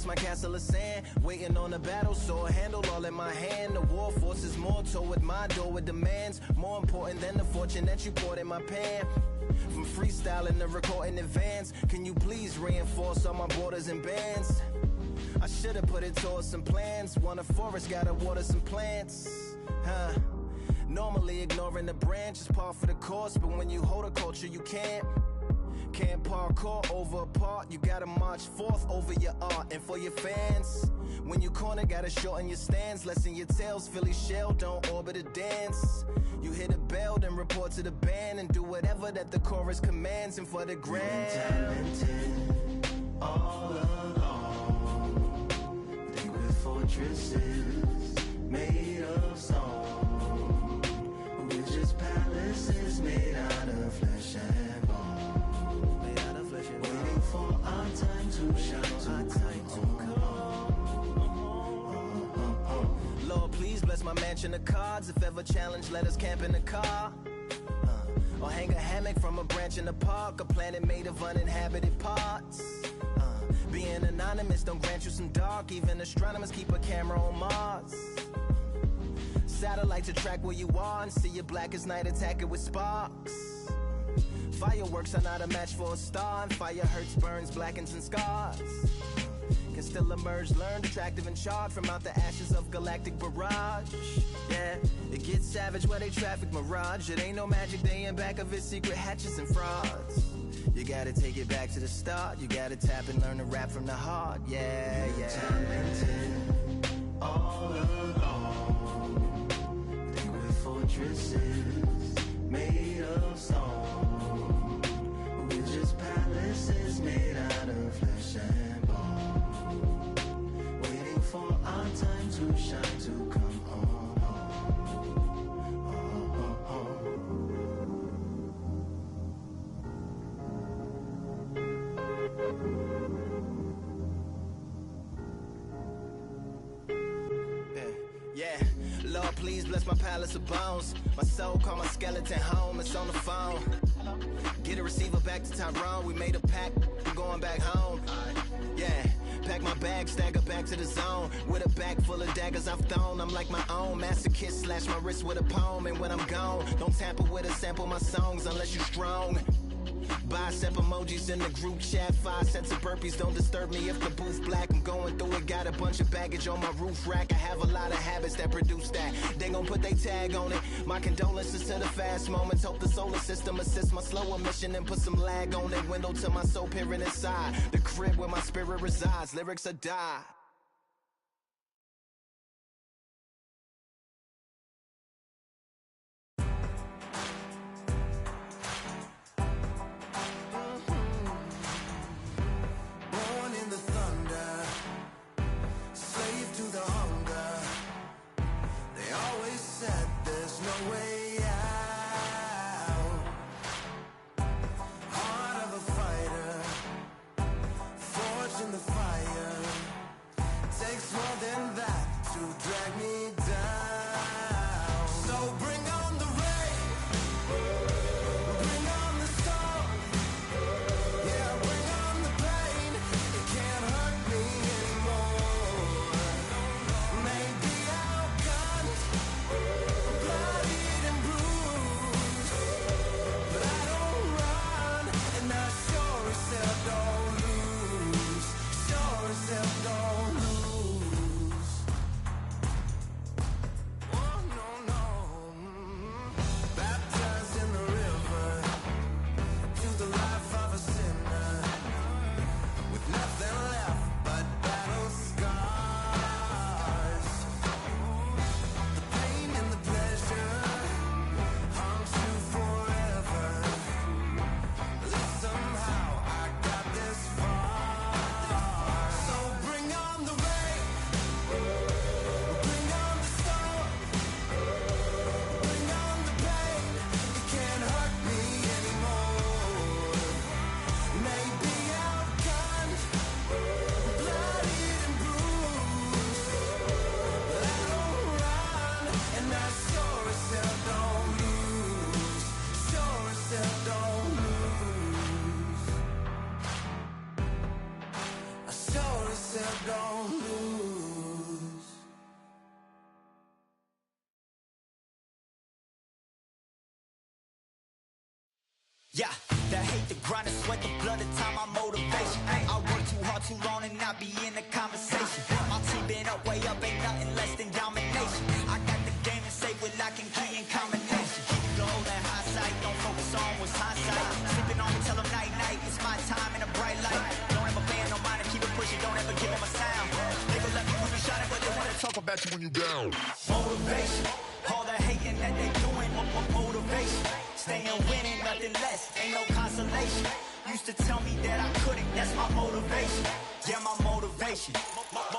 My castle of sand, waiting on the battle sword, handle all in my hand. The war force is mortal with my door with demands more important than the fortune that you poured in my pan. From freestyling to recording advance, can you please reinforce all my borders and bands? I should have put it towards some plans. Want a forest, gotta water some plants. Normally ignoring the branch is par for the course, but when you hold a culture you can't parkour over a part. You gotta march forth over your art. And for your fans, when you corner, gotta shorten your stance. Lessen your tails, Philly shell, don't orbit a dance. You hit a bell, then report to the band and do whatever that the chorus commands. And for the grand, talented all along. Think with fortresses made of stone. We're just palaces made out of flesh and bone. Waiting for our time to shine, Lord, please bless my mansion of cards. If ever challenged, let us camp in the car. Or hang a hammock from a branch in the park. A planet made of uninhabited parts. Being anonymous don't grant you some dark. Even astronomers keep a camera on Mars. Satellite to track where you are and see you black as night, attack it with sparks. Fireworks are not a match for a star, and fire hurts, burns, blackens, and scars. Can still emerge, learned, attractive, and charred from out the ashes of galactic barrage. Yeah, it gets savage where they traffic mirage. It ain't no magic day in back of its secret hatches and frauds. You gotta take it back to the start. You gotta tap and learn to rap from the heart. Yeah, yeah. Talented all along. Think with fortresses made of stone. We're just palaces made out of flesh and bone. Waiting for our time to shine, to come on. Yeah, Lord, please bless my palace of bones. My soul call my skeleton home, it's on the phone. Get a receiver back to Tyrone. We made a pact, we're going back home. Yeah, pack my bag, stagger back to the zone. With a bag full of daggers I've thrown. I'm like my own masochist, slash my wrist with a poem. And when I'm gone, don't tamper with or sample my songs unless you're strong. Bicep emojis in the group chat. 5 sets of burpees, don't disturb me if the booth black. I'm going through it, got a bunch of baggage on my roof rack. I have a lot of habits that produce that. They gon' put they tag on it. My condolences to the fast moments. Hope the solar system assists my slower mission and put some lag on it. Window to my soul peering inside the crib where my spirit resides. Lyrics are die. Yeah, the hate, the grind, the sweat, the blood, the time, my motivation. Ay, I work too hard, too long, and not be in the conversation. My team been up, way up, ain't nothing less than domination. I got the game and say with lock and key and combination. Keep it gold and high sight, don't focus on what's hindsight. Sleeping on me, tell them night, night, it's my time in a bright light. Don't ever band, no mind, and keep it pushing, don't ever give them a sound. They gon' let me move and shine it, but they wanna talk about you when you down. Motivation, all the hating that they doing, motivation. Staying winning, nothing less, ain't no consolation. Used to tell me that I couldn't, that's my motivation. Yeah, my motivation,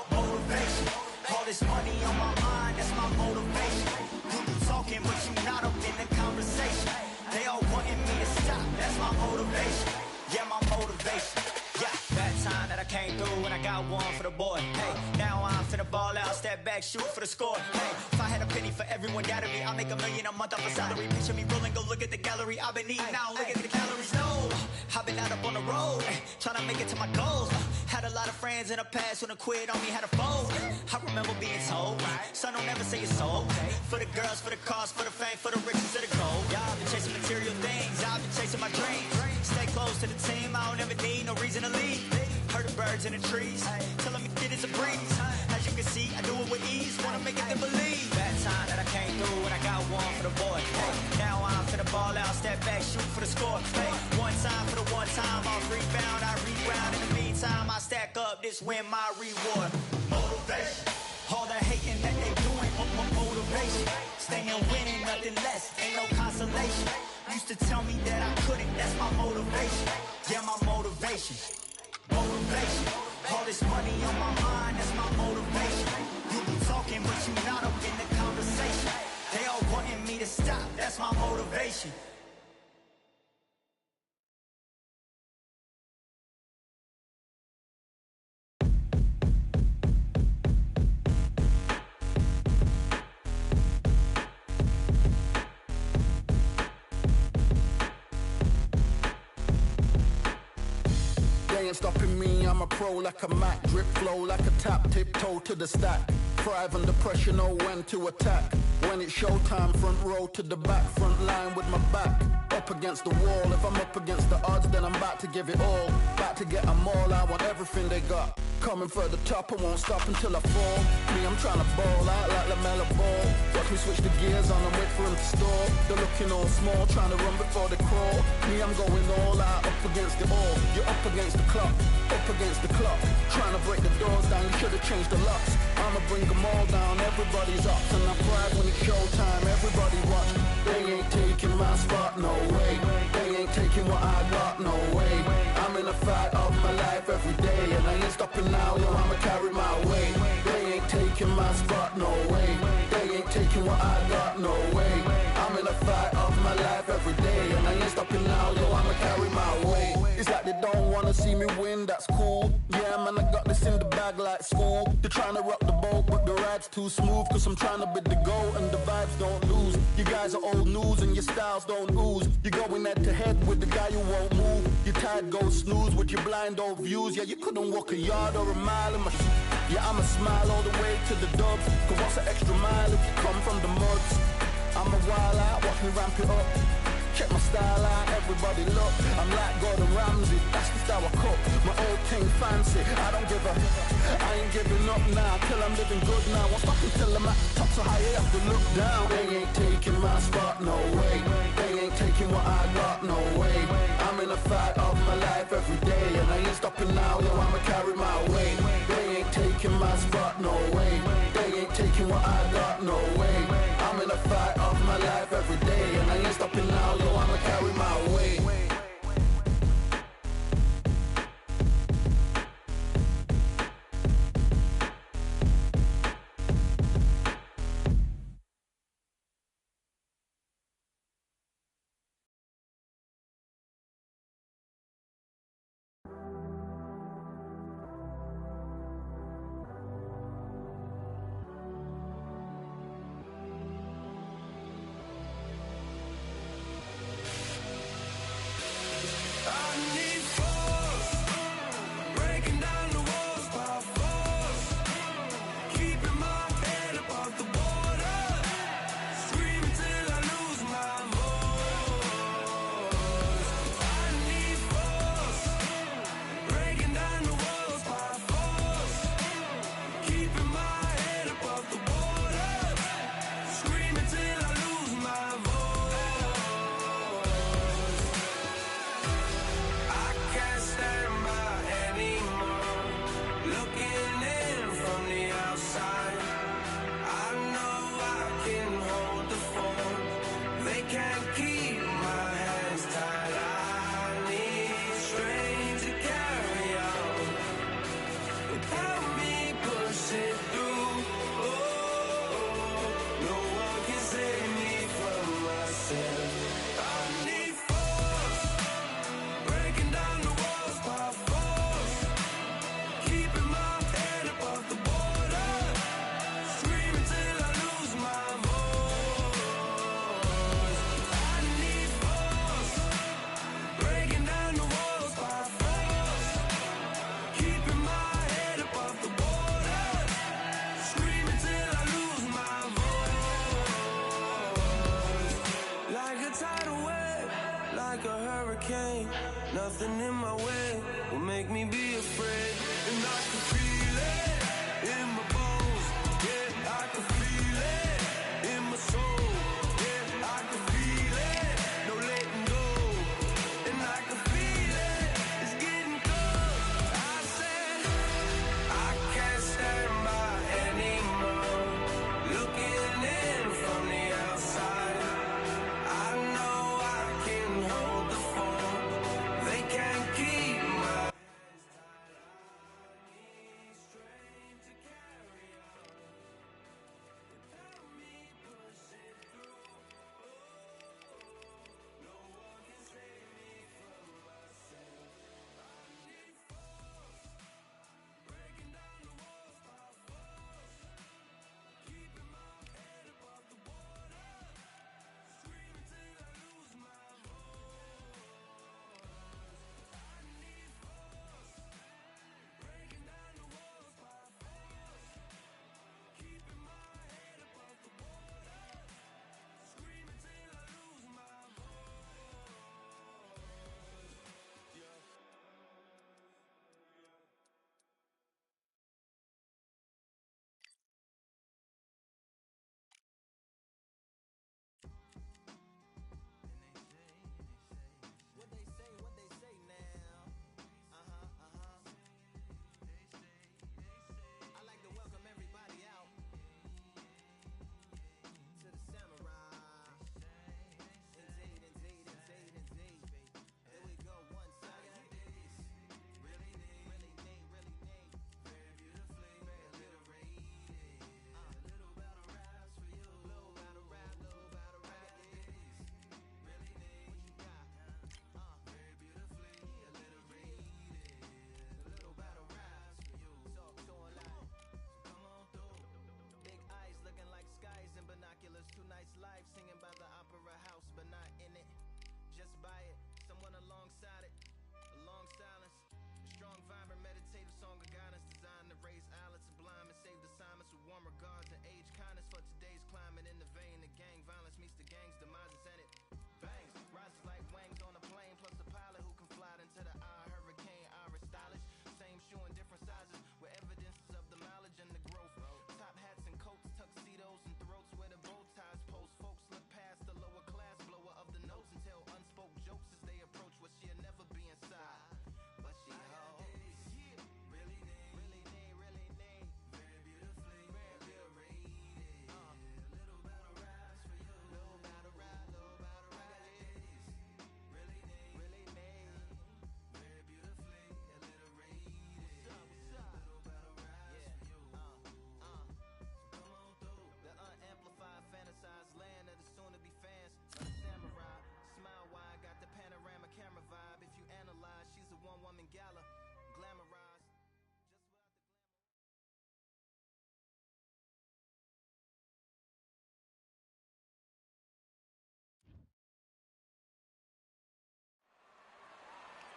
motivation. All this money on my mind, that's my motivation. You be talking, but you not up in the conversation. They all wanting me to stop, that's my motivation. Yeah, my motivation. Yeah, bad time that I came through when I got one for the boy. Hey, now I'm finna ball out, step back, shoot for the score. Hey, if I had a penny for everyone doubted me, I'll make $1 million a month off a salary. Picture me rolling, go look at the gallery. I've been eating now, look at the calories. No, I've been out up on the road, trying to make it to my goals. Had a lot of friends in the past when I quit on me, had a fold. I remember being told, son, don't ever say it's sold. For the girls, for the cars, for the fame, for the riches, for the gold. Yeah, I've been chasing material things, I've been chasing my dreams. Stay close to the team, I don't ever need no reason to leave. Heard the birds in the trees, telling me it is a breeze. As you can see, I do it with ease, wanna make it to believe. Bad time that I came through when I got one for the boy. Hey, now I'm finna ball out, step back, shoot for the score. Hey, one time for the one time, I'll rebound, I reground. In the meantime, I stack up, this win my reward. Motivation, all the hating that they doing, motivation. Staying winning, nothing less, ain't no consolation. Used to tell me that I couldn't, that's my motivation. Yeah, my motivation, motivation. All this money on my mind, that's my motivation. You be talking, but you not up in the conversation. They all wanting me to stop, that's my motivation. They ain't stopping me, I'm a pro like a Mac. Drip flow like a tap, tiptoe to the stack. Thrive under pressure, know when to attack. When it's showtime, front row to the back. Front line with my back up against the wall. If I'm up against the odds, then I'm about to give it all. About to get them all, I want everything they got. Coming for the top, I won't stop until I fall. Me, I'm trying to ball out like LaMelo Ball. Watch me switch the gears on and wait for them to stall. They're looking all small, trying to run before they crawl. Me, I'm going all out, up against it all. You're up against the clock, up against the clock. Trying to break the doors down, you should've changed the locks. I'ma bring them all down, everybody's up. And I pride when it's showtime, everybody watch. They ain't taking my spot, no way. They ain't taking what I got, no way. I'm in a fight of my life every day, and I ain't stopping now, yo, I'ma carry my weight. They ain't taking my spot, no way. They ain't taking what I got, no way. I'm in a fight of my life every day, and I ain't stopping now, yo, I'ma carry my weight. It's like they don't wanna see me win, that's cool. Yeah, man, I got this in the bag like school. They're trying to rock the boat, but the ride's too smooth. Cause I'm trying to bid the goal, and the vibes don't lose. You guys are old news, and your styles don't ooze. You're going head to head with the guy who won't move. Your tide goes snooze with your blind old views. Yeah, you couldn't walk a yard or a mile in my yeah, I'ma smile all the way to the dubs. Cause what's an extra mile if you come from the muds? I'm a wild out, watch me ramp it up. Check my style out, everybody look. I'm like Gordon Ramsay, that's the style I cook. My old thing fancy, I don't give a I ain't giving up now, till I'm living good now. Won't stop until I'm at the top, so high you have to look down. They ain't taking my spot, no way. They ain't taking what I got, no way. I'm in a fight of my life every day, and I ain't stopping now, yo, I'ma carry my weight. They ain't taking my spot, no way. They ain't taking what I got, no way. I'm in a fight of my life every day, and I ain't stopping now, yo, I'ma carry my weight. like a hurricane. Nothing in my way will make me be afraid. And I can feel it in my bones. Yeah, I can feel it in my soul. Yeah, I can feel it, no letting go. And I can feel it, it's getting cold. I said I can't stand by anymore. Looking in from the outside, I know I can hold the phone. They can't keep my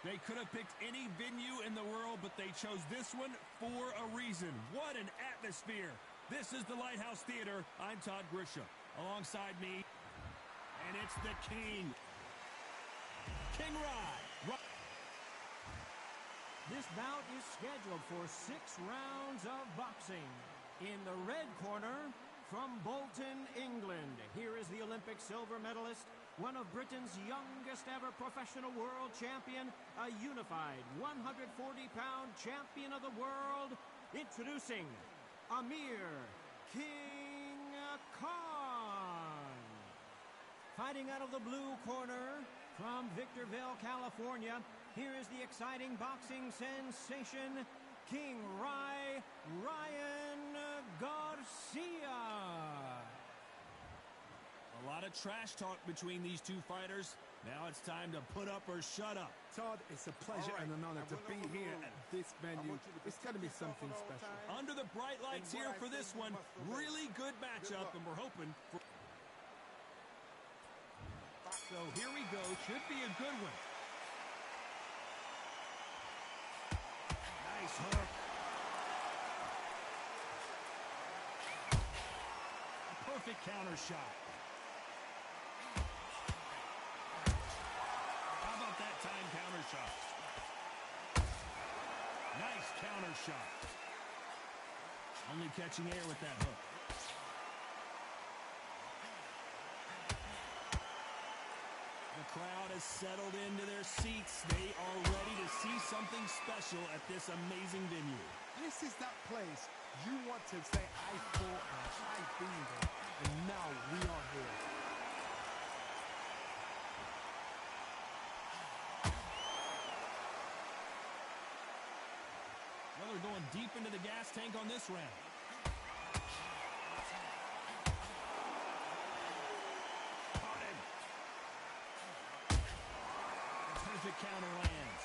They could have picked any venue in the world, but they chose this one for a reason. What an atmosphere. This is the Lighthouse Theater. I'm Todd Grisham. Alongside me, and it's the King. King Rai. This bout is scheduled for 6 rounds of boxing. In the red corner, from Bolton, England, here is the Olympic silver medalist, one of Britain's youngest ever professional world champion, a unified 140-pound champion of the world, introducing Amir King Khan. Fighting out of the blue corner, from Victorville, California, here is the exciting boxing sensation, King Rai Ryan Garcia. A lot of trash talk between these two fighters. Now it's time to put up or shut up. Todd, it's a pleasure and an honor to be here at this venue. It's going to be something special. Under the bright lights here for this one. Really good matchup, and we're hoping for... So here we go. Should be a good one. Nice hook. A perfect counter shot. shot. Only catching air with that hook. The crowd has settled into their seats. They are ready to see something special at this amazing venue. This is that place you want to say, I fought and I've been there, and now we are here. Well, they're going deep into the gas tank on this round. Caught him. The perfect counter lands.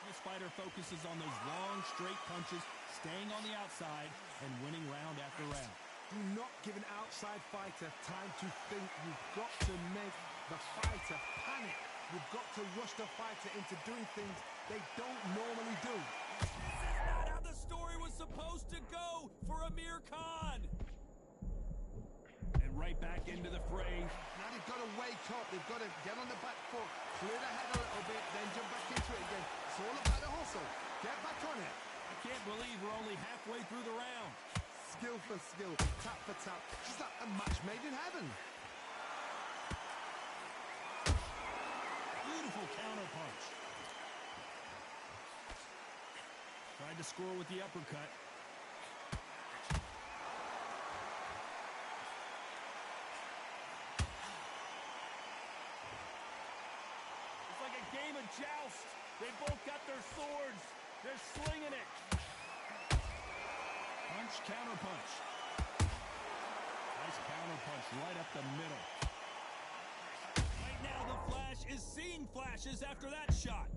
The fighter focuses on those long, straight punches, staying on the outside and winning round after round. Do not give an outside fighter time to think. You've got to make the fighter panic. You've got to rush the fighter into doing things they don't normally do. This is not how the story was supposed to go for Amir Khan. And right back into the fray. Now they've got to wake up. They've got to get on the back foot, clear the head a little bit, then jump back into it again. It's all about the hustle. Get back on it. I can't believe we're only halfway through the round. Skill for skill, tap for tap. Just like a match made in heaven. Beautiful counter punch. Tried to score with the uppercut. It's like a game of joust. They both got their swords. They're slinging it. Punch, counter punch. Nice counter punch right up the middle. Right now the Flash is seeing flashes after that shot.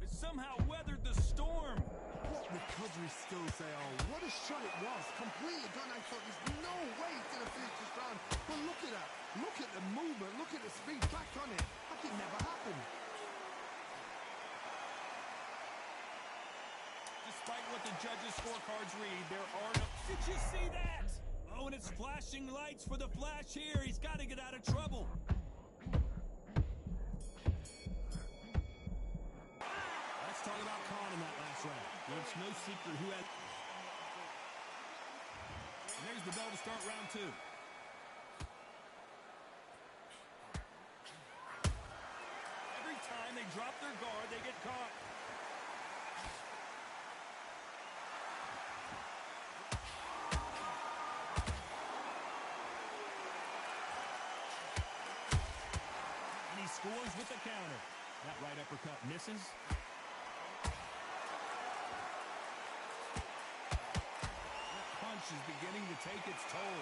It somehow weathered the storm. What recovery skills they are. What a shot it was. Completely gone. I thought there's no way he's going to finish this round. But look at that. Look at the movement. Look at the speed. Back on it. Like it never happened. Despite what the judges' scorecards read, there are no... Did you see that? Oh, and it's flashing lights for the Flash here. He's got to get out of trouble. Let's talk about Khan in that last round. It's no secret who had... And there's the bell to start round two. Every time they drop their guard, they get caught. Scores with the counter. That right uppercut misses. That punch is beginning to take its toll.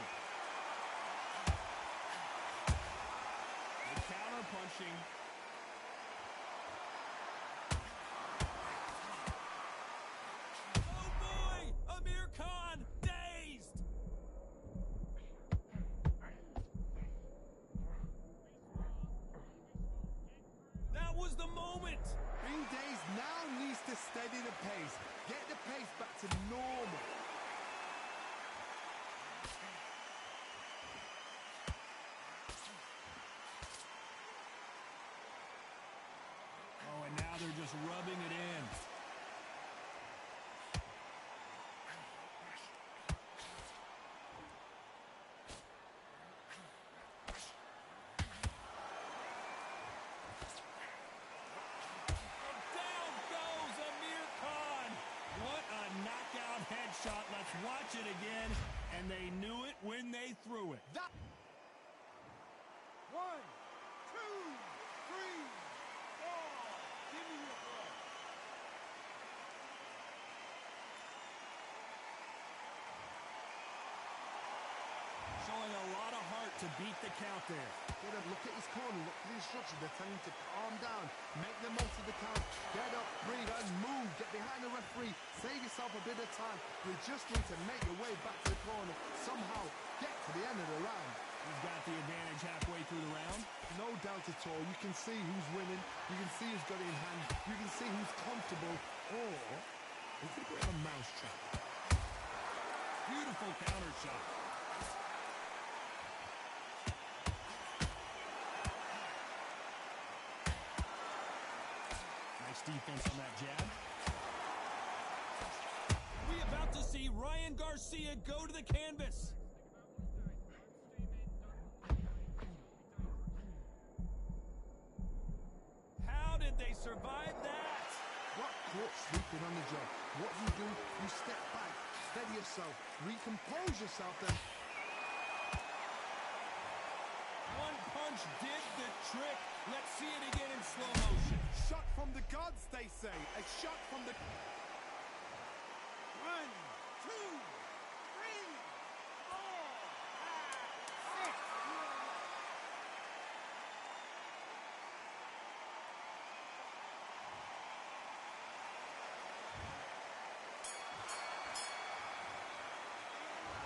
The counter punching. Oh boy! Amir Khan dazed! That was the moment! Being dazed now needs to steady the pace. Get the pace back to normal. Oh, and now they're just rubbing it in. Headshot, let's watch it again, and they knew it when they threw it. That 1, 2, 3, 4. Give me your blood. Showing a lot of heart to beat the count there. Get up, look at his corner, look at the instructions. They're telling him to calm down, make the most of the count, get up, breathe, and move. Get behind the referee, save yourself a bit of time. You just need to make your way back to the corner. Somehow, get to the end of the round. He's got the advantage halfway through the round. No doubt at all. You can see who's winning. You can see who's got it in hand. You can see who's comfortable. Or, it's a bit of a mousetrap. nice defense on that jab. We about to see Ryan Garcia go to the canvas. How did they survive that? What caught sleeping on the job? What do? You step back, steady yourself, recompose yourself then. One punch did the trick. Let's see it again in slow motion. Shot from the gods, they say. A shot from the... 1, 2, 3, 4, 5, 6.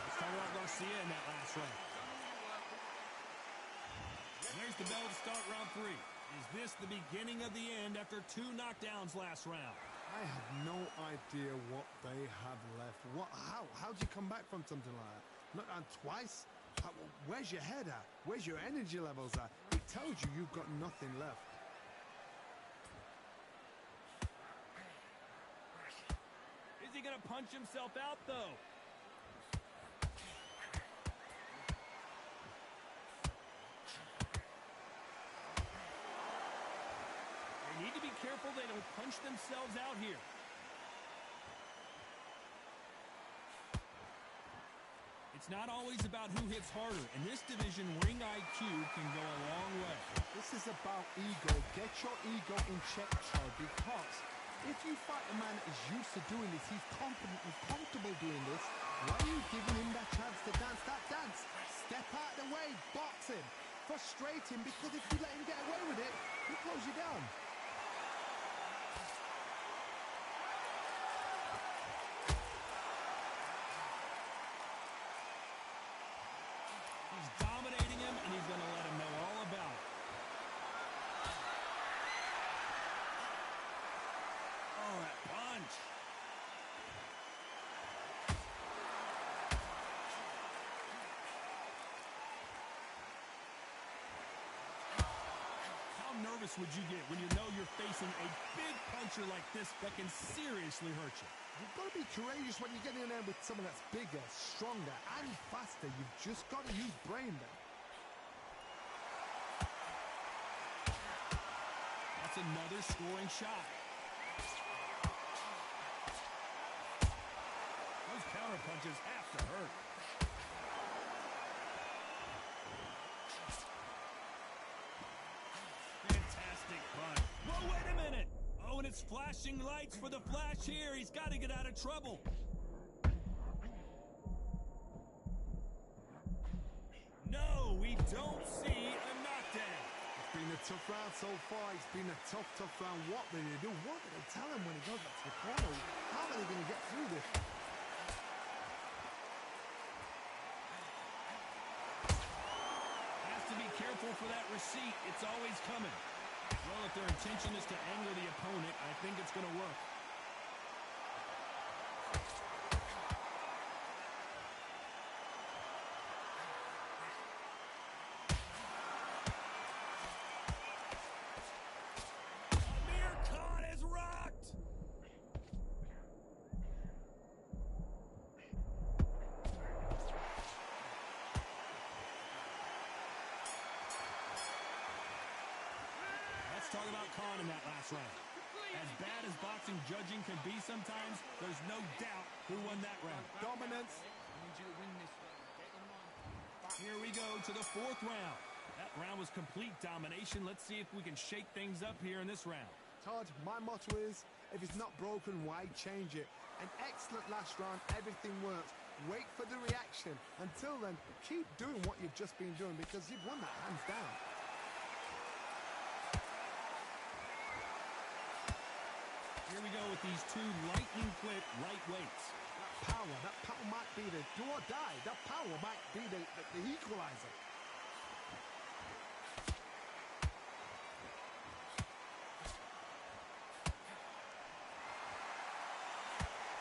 Let's talk about Garcia in that last round. There's the bell to start round 3. Is this the beginning of the end after 2 knockdowns last round? I have no idea what they have left. How'd you come back from something like that? Not down twice? Where's your head at? Where's your energy levels at? It tells you you've got nothing left. Is he going to punch himself out, though? They need to be careful they don't punch themselves out here. It's not always about who hits harder. In this division, ring IQ can go a long way. This is about ego. Get your ego in check, Todd, because if you fight a man that is used to doing this, he's confident and comfortable doing this, why are you giving him that chance to dance that dance? Step out of the way, box him, frustrate him, because if you let him get away with it, he'll close you down. He's dominating him, and he's going to let him know all about it. Oh, that punch. How nervous would you get when you know you're facing a big puncher like this that can seriously hurt you? You've got to be courageous when you get in there with someone that's bigger, stronger, and faster. You've just got to use brain there. That's another scoring shot. Those counter punches have to hurt. Fantastic punch. Whoa, wait a minute. Oh, and it's flashing lights for the Flash here. He's got to get out of trouble. No, we don't see a knockdown. It's been a tough round so far. It's been a tough round. What do they do? What do they tell him when he goes back to the corner? How are they going to get through this? Has to be careful for that receipt. It's always coming. Well, if their intention is to anger the opponent, I think it's going to work. Amir Khan is rocked! Let's talk about Khan in that last round. As bad as boxing judging can be sometimes, there's no doubt who won that round. Dominance. Here we go to the 4th round. That round was complete domination. Let's see if we can shake things up here in this round. Todd, my motto is, if it's not broken, why change it? An excellent last round, everything works. Wait for the reaction. Until then, keep doing what you've just been doing because you've won that hands down. Here we go with these 2 lightning-quick lightweights. That power might be the do or die. That power might be the equalizer.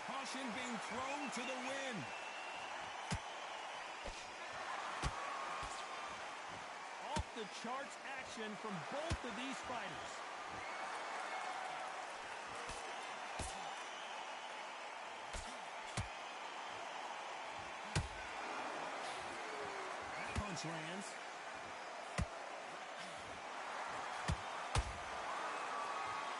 Caution being thrown to the wind. Off the charts action from both of these fighters. punch lands.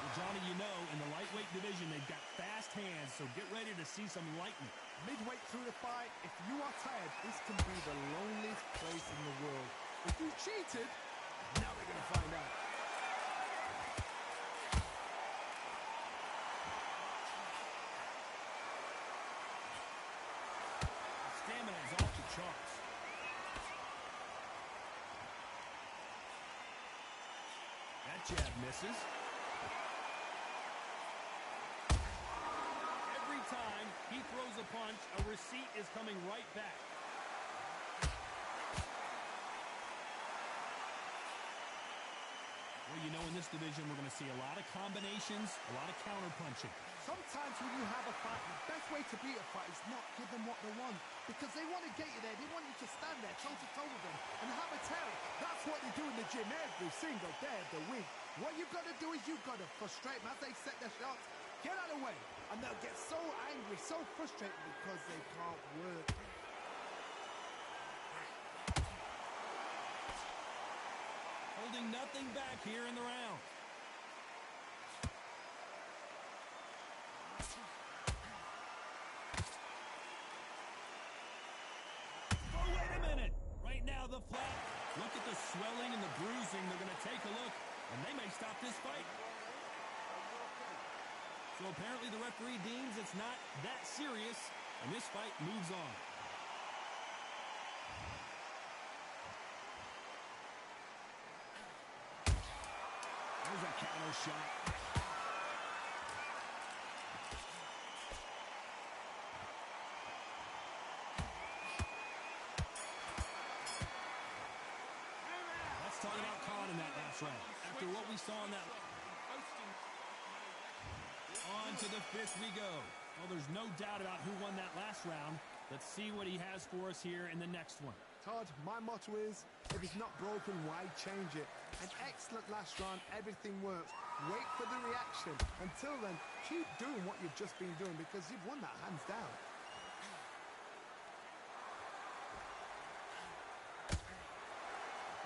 Well, Johnny, you know, in the lightweight division, they've got fast hands, so get ready to see some lightning. Midway through the fight, if you are tired, this can be the loneliest place in the world. If you cheated, now they're going to find out. Stamina is off the charts. That jab misses. Every time he throws a punch, a receipt is coming right back. Well, you know, in this division, we're going to see a lot of combinations, a lot of counter-punching. Sometimes when you have a fight, the best way to beat a fight is not give them what they want. Because they want to get you there. They want you to stand there toe-to-toe with them and have a tell. That's what they do in the gym every single day of the week. What you've got to do is you've got to frustrate them as they set their shots. Get out of the way. And they'll get so angry, so frustrated because they can't work. Holding nothing back here in the round. Oh, wait a minute. Right now, the flat. Look at the swelling and the bruising. They're going to take a look, and they may stop this fight. So apparently the referee deems it's not that serious, and this fight moves on. There's a counter shot. Let's talk about Khan in that last round. After what we saw in that... On to the fifth we go. Well, there's no doubt about who won that last round. Let's see what he has for us here in the next one. Todd, my motto is, if it's not broken, why change it? An excellent last round, everything works. Wait for the reaction. Until then, keep doing what you've just been doing because you've won that hands down.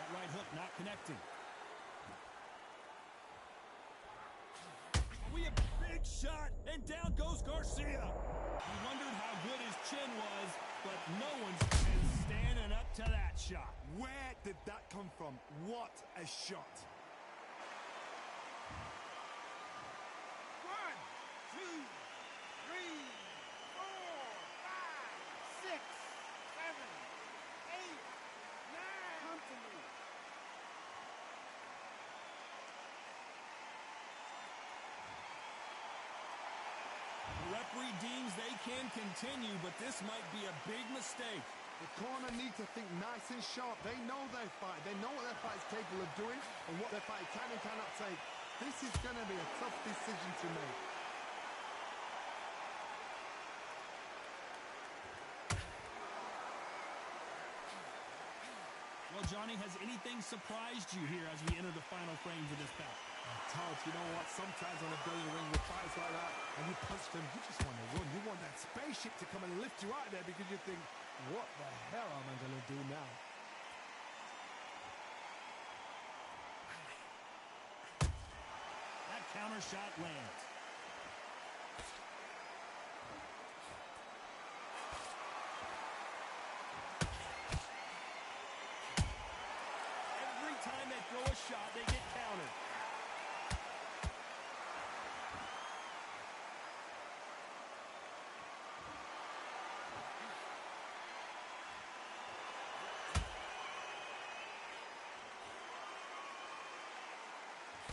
That right hook not connecting. We have a big shot, and down goes Garcia. We wondered how good his chin was, but no one's been standing up to that shot. Where did that come from? What a shot. 1, 2, 3, 4, 5, 6, 7, 8, 9. Come to me. The referee deems they can continue, but this might be a big mistake. The corner need to think nice and sharp. They know their fight. They know what their fight is capable of doing and what their fight can and cannot take. This is going to be a tough decision to make. Well, Johnny, has anything surprised you here as we enter the final frames of this bout? Todd, you know what? Sometimes on a building ring with fights like that, and you punch them, you just want to run. You want that spaceship to come and lift you out of there because you think, what the hell am I going to do now? That counter shot lands. Every time they throw a shot, they get countered.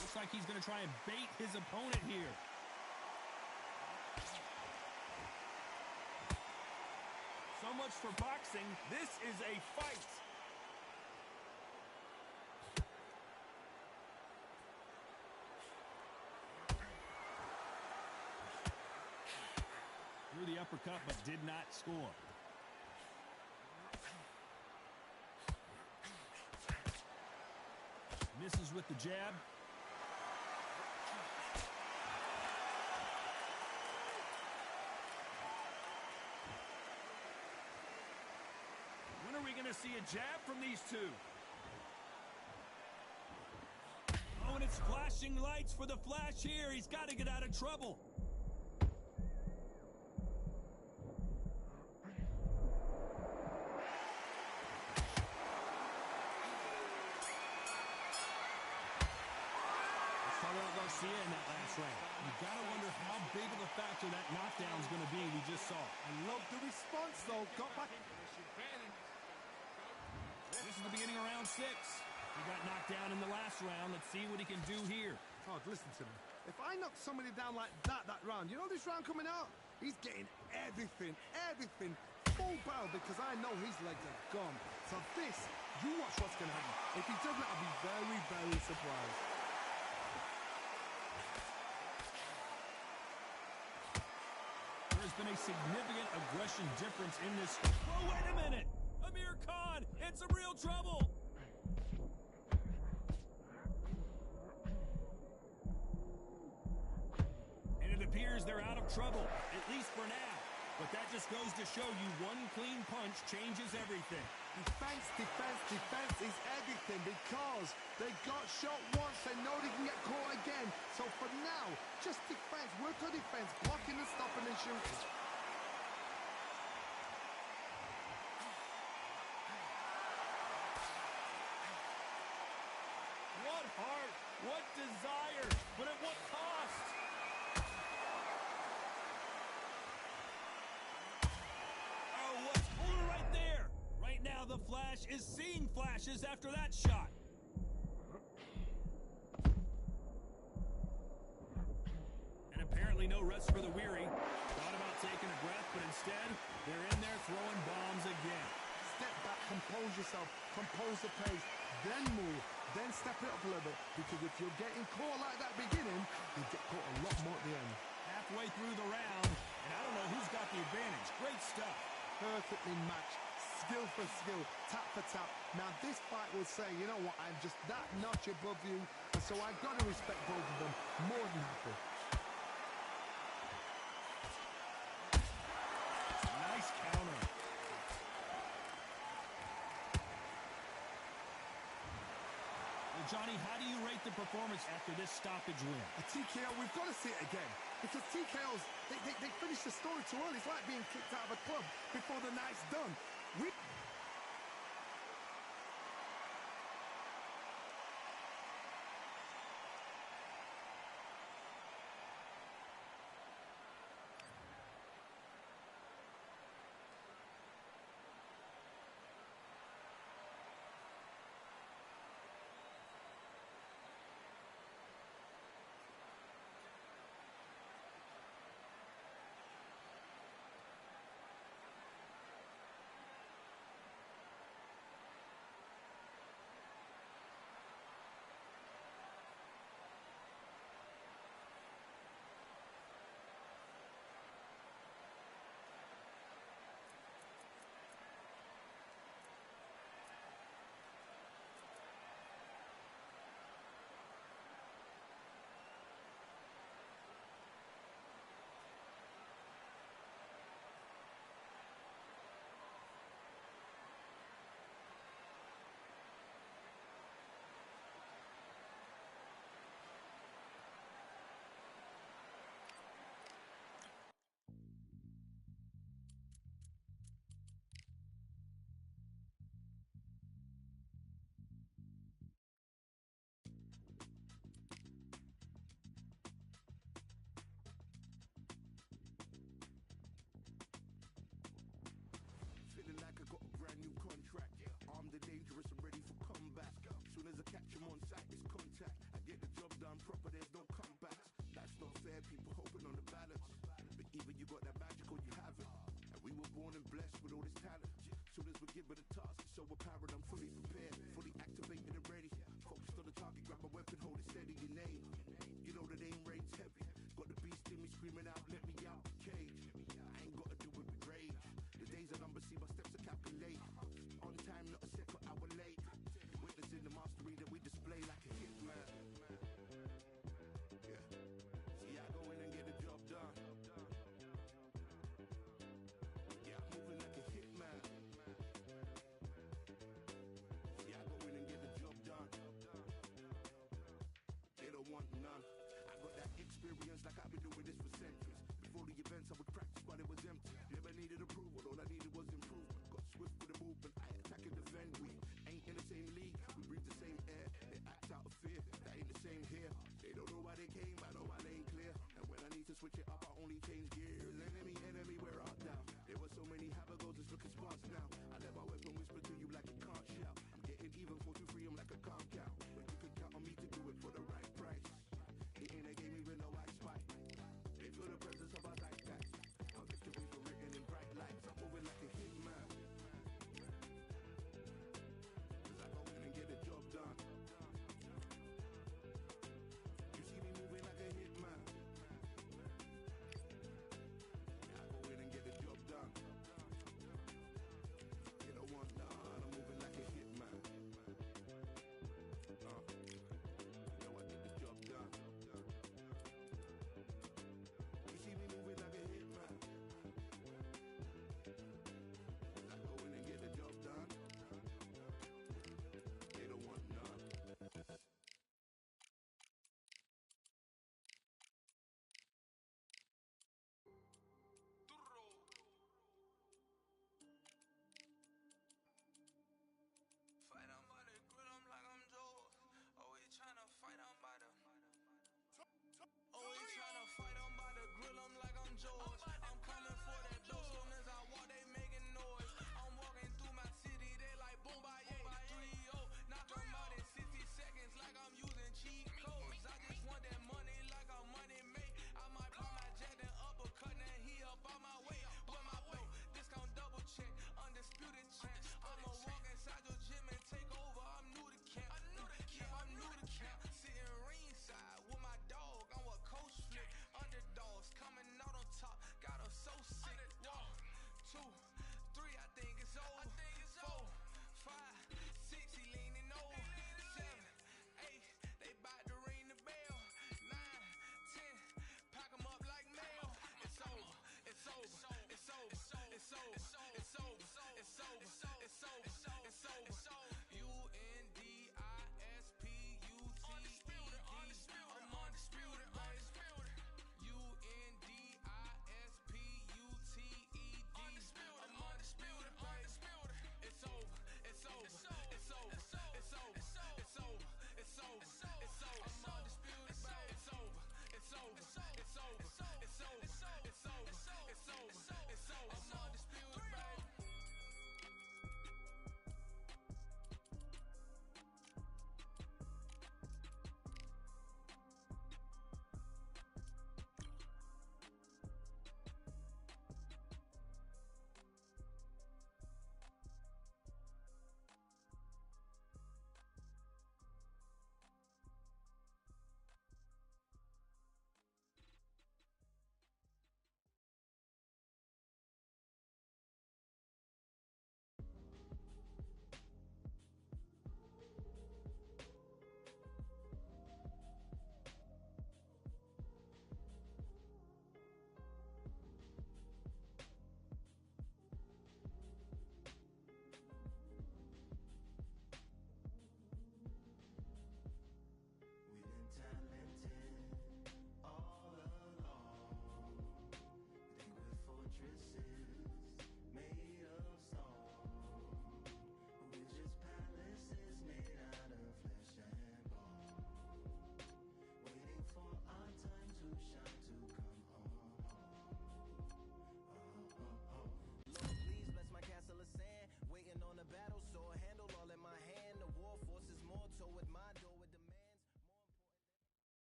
Looks like he's going to try and bait his opponent here. So much for boxing. This is a fight. Threw the uppercut but did not score. Misses with the jab. When are we we going to see a jab from these two? Oh, and it's flashing lights for the Flash here. He's got to get out of trouble. Garcia in that last round. You got to wonder how big of a factor that knockdown is going to be we just saw. I love the response, though. Got back. This is the beginning of round 6. He got knocked down in the last round. Let's see what he can do here. Todd, listen to me. If I knock somebody down like that round, you know this round coming out? He's getting everything, full barrel, because I know his legs are gone. So this, you watch what's going to happen. If he doesn't, I'll be very, very surprised. There's been a significant aggression difference in this. Oh, wait a minute! Amir Khan in some real trouble! And it appears they're out of trouble, at least for now. But that just goes to show you one clean punch changes everything. Defense is everything, because they got shot once, they know they can get caught again. So for now, just defense, work on defense, blocking and stopping and shooting. What heart, what desire, but at what cost? Oh, what's pulling right there? Right now, the Flash is seeing flashes after that shot. And apparently no rest for the weary. Thought about taking a breath, but instead, they're in there throwing bombs again. Step back, compose yourself, compose the pace, then move, then step it up a little bit. Because if you're getting caught like that beginning, you get caught a lot more at the end. Halfway through the round, and I don't know who's got the advantage. Great stuff. Perfectly matched, skill for skill, tap for tap. Now this fight will say, you know what, I'm just that notch above you, and so I've got to respect both of them more than happy. Nice counter. Well, Johnny, how do you rate the performance after this stoppage win? A TKO, we've got to see it again. Because TKOs, they finish the story too early. It's like being kicked out of a club before the night's done. Feeling like I got a brand new contract. Armed and dangerous and ready for combat. Soon as I catch him on sight, it's contact. I get the job done proper, there's no comebacks. That's not fair, people hoping on the balance. But either you got that magic or you haven't. And we were born and blessed with all this talent. Soon as we're given a task, it's so apparent I'm fully prepared, fully activated and ready. Focused on the target, grab my weapon, hold it steady, your name. You know the name reigns heavy. Got the beast in me screaming out, let me out the cage. I ain't gotta do it with rage. The days are numbered, see my steps are calculate. On time, not a separate hour late. Witnessing the mastery that we display like a hitman. experience like I've been doing this for centuries. Before the events I would practice but it was empty. Never needed approval, all I needed was improvement. Got swift with the movement, I attack and defend. We ain't in the same league, we breathe the same air. They act out of fear, that ain't the same here. They don't know why they came, I know my lane clear. And when I need to switch it up, I only change gears. Enemy, we're out down. There were so many habagos, it's looking sparse now. I let my weapon whisper to you like it can't shout. I'm getting even 4-2-3, I'm like a calm cow. But you can count on me to do it for the right price. It ain't a game even though I spite. They feel the presence of our zeitgeist. Our victories were written in bright lights. I'm moving like a hitman. Cause I go in and get the job done. You see me moving like a hitman. I go in and get the job done. You don't want none. I'm moving like a hitman. You know I get the job done. You see me moving like a hitman. I go in and get the job done. They don't want none. Fight on by the grill, I'm like I'm Joe. Always tryna fight on by the. Always tryna fight on by the grill, I'm like I'm George. I'm coming for that dough, soon as I walk, they making noise. I'm walking through my city, they like boom, by 3-0. Knock 'em out in 60 seconds, like I'm using cheat codes. I just want that money, like I'm money made. I might pop my jet and uppercut, and he up on my way. With my flow, discount double check, undisputed champ. I'ma walk inside your gym and take over. I'm new to camp. Yeah, I'm new to camp. Sitting ringside with my dog. I'm a coach flick. Underdogs coming out on top. Got 'em so sick. 1, 2, 3, I think it's over. 4, 5, 6, he leaning over. 7, 8, they bout to ring the bell. 9, 10, pack 'em up like mail. It's over. It's over. It's over. It's over. It's over. It's over. It's over. It's over. UNDISPUTED. I'm undisputed. UNDISPUTED. I'm undisputed. It's over. It's over. It's over. It's over. It's over. It's over. It's over. I'm undisputed. It's over. It's over. It's over. It's over. It's over. It's over. It's over. I'm undisputed, baby.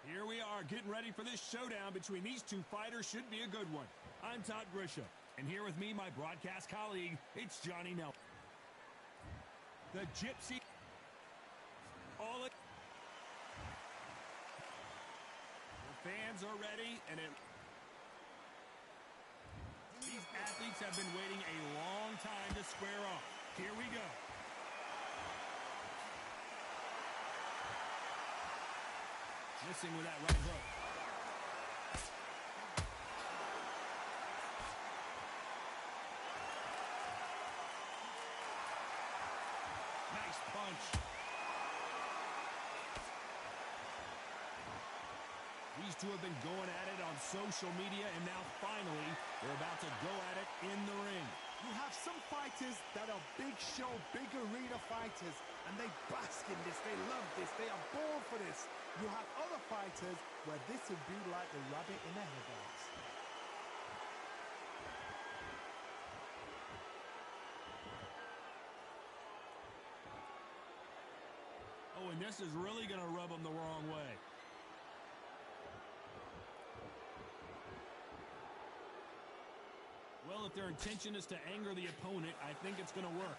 Here we are getting ready for this showdown between these two fighters. Should be a good one. I'm Todd Grisham, and here with me, my broadcast colleague, it's Johnny Nelson. The Gypsy. All it. The fans are ready, and these athletes have been waiting a long time to square off. Here we go. Missing with that right hook. punch. These two have been going at it on social media, and now finally they're about to go at it in the ring. You have some fighters that are big show, big arena fighters, and they bask in this, they love this, they are born for this. You have other fighters where this would be like the rabbit in the headlights. Oh, and this is really going to rub them the wrong way. Well, if their intention is to anger the opponent, I think it's going to work.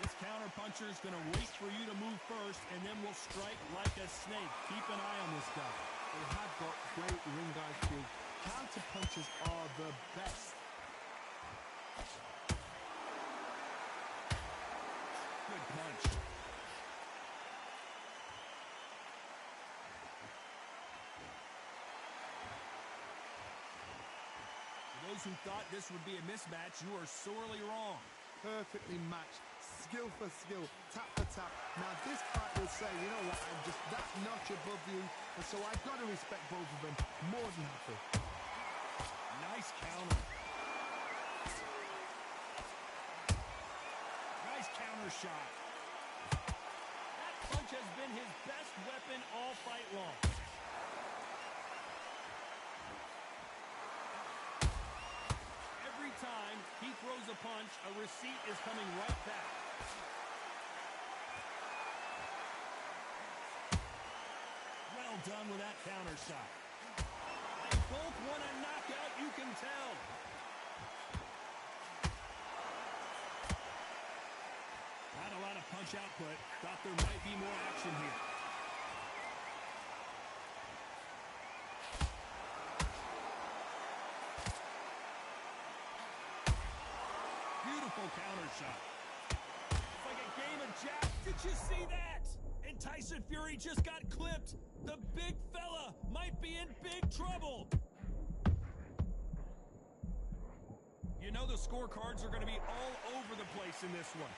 This counterpuncher is going to wait for you to move first, and then will strike like a snake. Keep an eye on this guy. They have got great ring IQ. Counter punches are the best. Good punch. For those who thought this would be a mismatch, you are sorely wrong. Perfectly matched. Skill for skill, tap for tap. Now this fight will say, you know what, I'm just that notch above you, and so I've got to respect both of them. More than happy. Nice counter. Nice counter shot. That punch has been his best weapon all fight long. Every time he throws a punch, a receipt is coming right back. Well done with that counter shot. They both want a knockout, you can tell. Not a lot of punch output. Thought there might be more action here. Beautiful counter shot. It's like a game of jack. Did you see that? And Tyson Fury just got clipped. The big fella might be in big trouble. You know the scorecards are going to be all over the place in this one.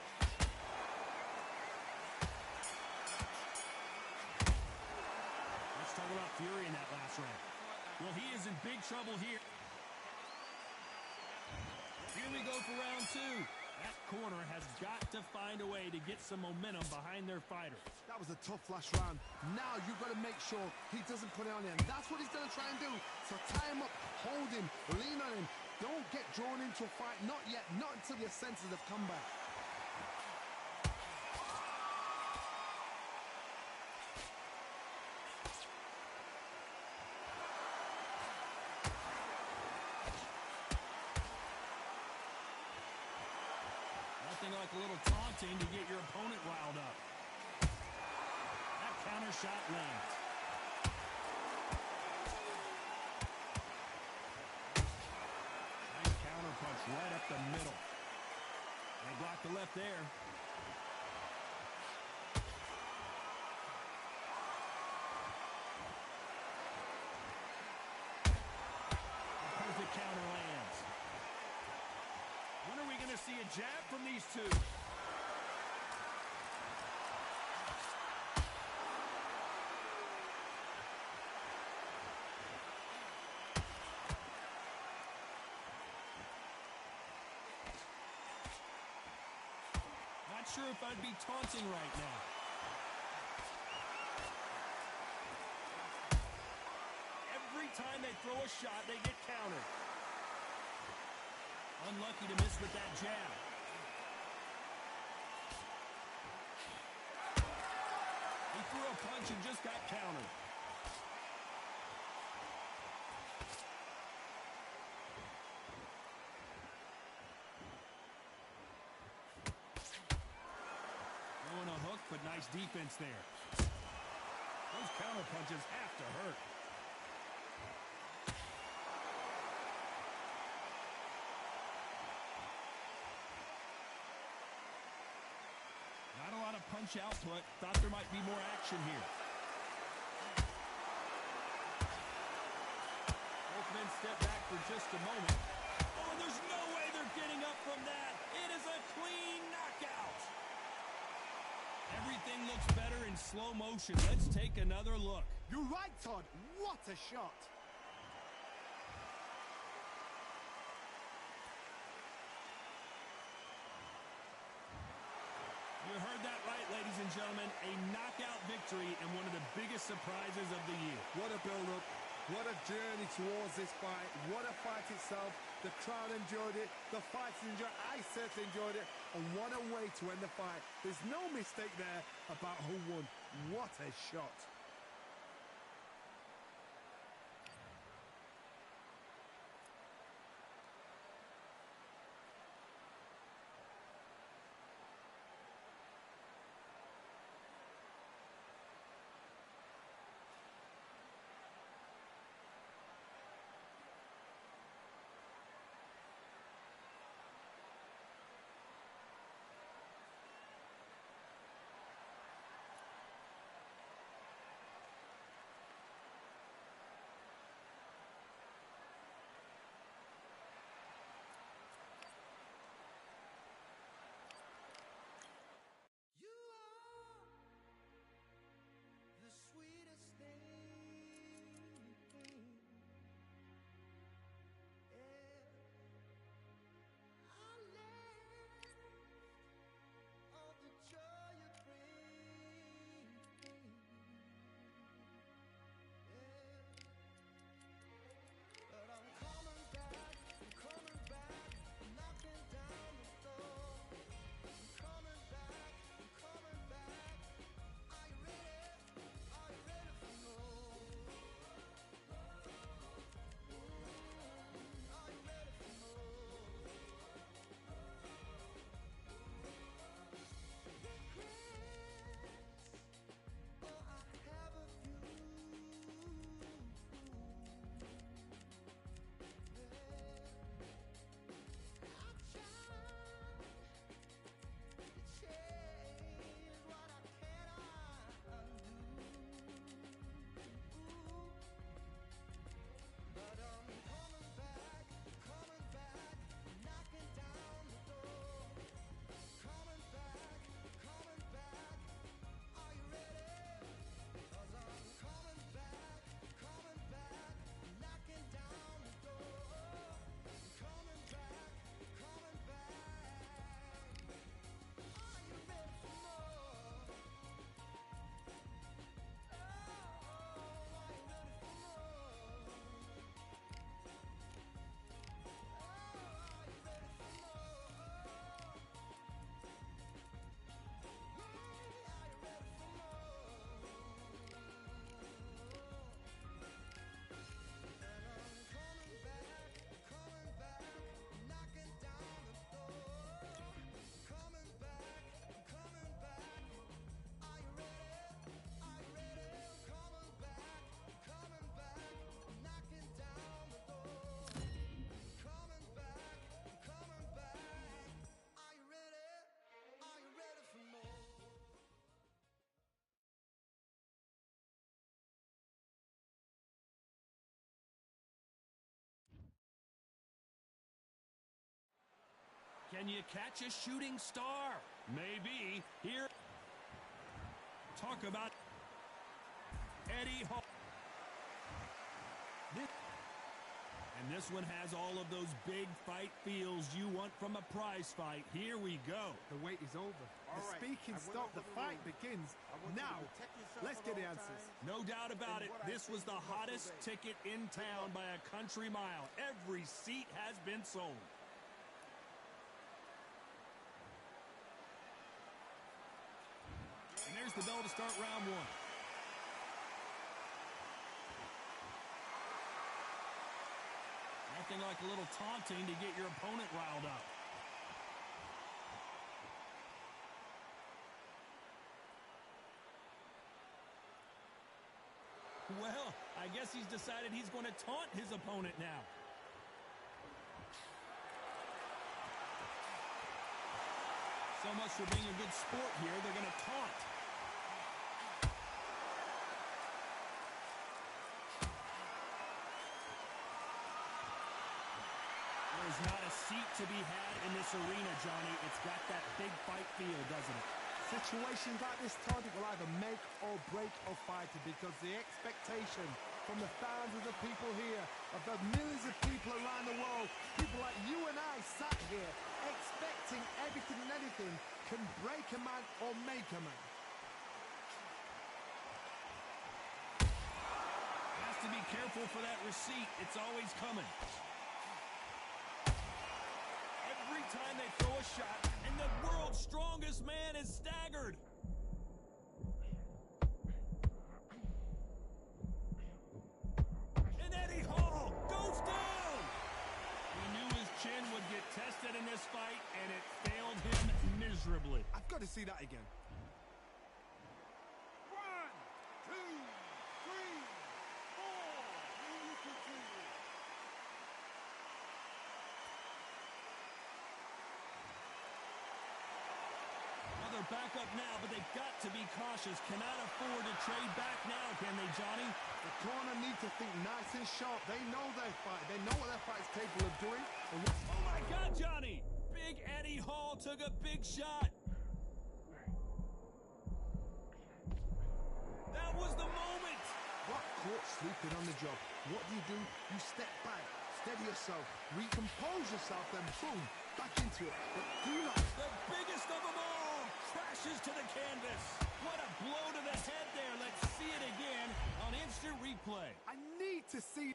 Let's talk about Fury in that last round. Well, he is in big trouble here. Here we go for round two. That corner has got to find a way to get some momentum behind their fighter. That was a tough last round. Now you've got to make sure he doesn't put it on him. That's what he's going to try and do. So tie him up, hold him, lean on him. Don't get drawn into a fight. Not yet. Not until your senses have come back. Nothing like a little taunting to get your opponent riled up. That counter shot lands. Nice counter punch right up the middle. They blocked the left there. A perfect counter lands. When are we going to see a jab from these two? Not sure if I'd be taunting right now. Every time they throw a shot, they get countered. Unlucky to miss with that jab. He threw a punch and just got countered. Throwing a hook, but nice defense there. Those counter punches have to hurt. Punch output. Thought there might be more action here. Both participants step back for just a moment. Oh, and there's no way they're getting up from that. It is a clean knockout. Everything looks better in slow motion. Let's take another look. You're right, Todd. What a shot. You heard that right, ladies and gentlemen. A knockout victory and one of the biggest surprises of the year. What a build-up. What a journey towards this fight. What a fight itself. The crowd enjoyed it. The fighters enjoyed it. I certainly enjoyed it. And what a way to end the fight. There's no mistake there about who won. What a shot. Can you catch a shooting star? Maybe. Here. Talk about Eddie Hall. And this one has all of those big fight feels you want from a prize fight. Here we go. The wait is over. The speaking stopped. The fight begins. Now, let's get the answers. No doubt about it. This was the hottest ticket in town by a country mile. Every seat has been sold. And there's the bell to start round one. Nothing like a little taunting to get your opponent riled up. Well, I guess he's decided he's going to taunt his opponent now. So much for being a good sport here, they're going to taunt. to be had in this arena, Johnny. It's got that big fight feel, doesn't it? Situations like this, Todd, will either make or break a fighter because the expectation from the thousands of people here, of the millions of people around the world, people like you and I sat here expecting everything and anything can break a man or make a man. Has to be careful for that receipt. It's always coming. Every time they throw a shot, and the world's strongest man is staggered. And Eddie Hall goes down. He knew his chin would get tested in this fight, and it failed him miserably. I've got to see that again. 1, 2, 3, 4. They're back up now, but they've got to be cautious. Cannot afford to trade back now, can they, Johnny? The corner need to think nice and sharp. They know their fight. They know what their fight is capable of doing. Oh, my God, Johnny! Big Eddie Hall took a big shot. That was the moment. What caught sleeping on the job? What do? You step back, steady yourself, recompose yourself, then boom, back into it. But do not. The biggest of them all crashes to the canvas. What a blow to the head there. Let's see it again on instant replay. I need to see.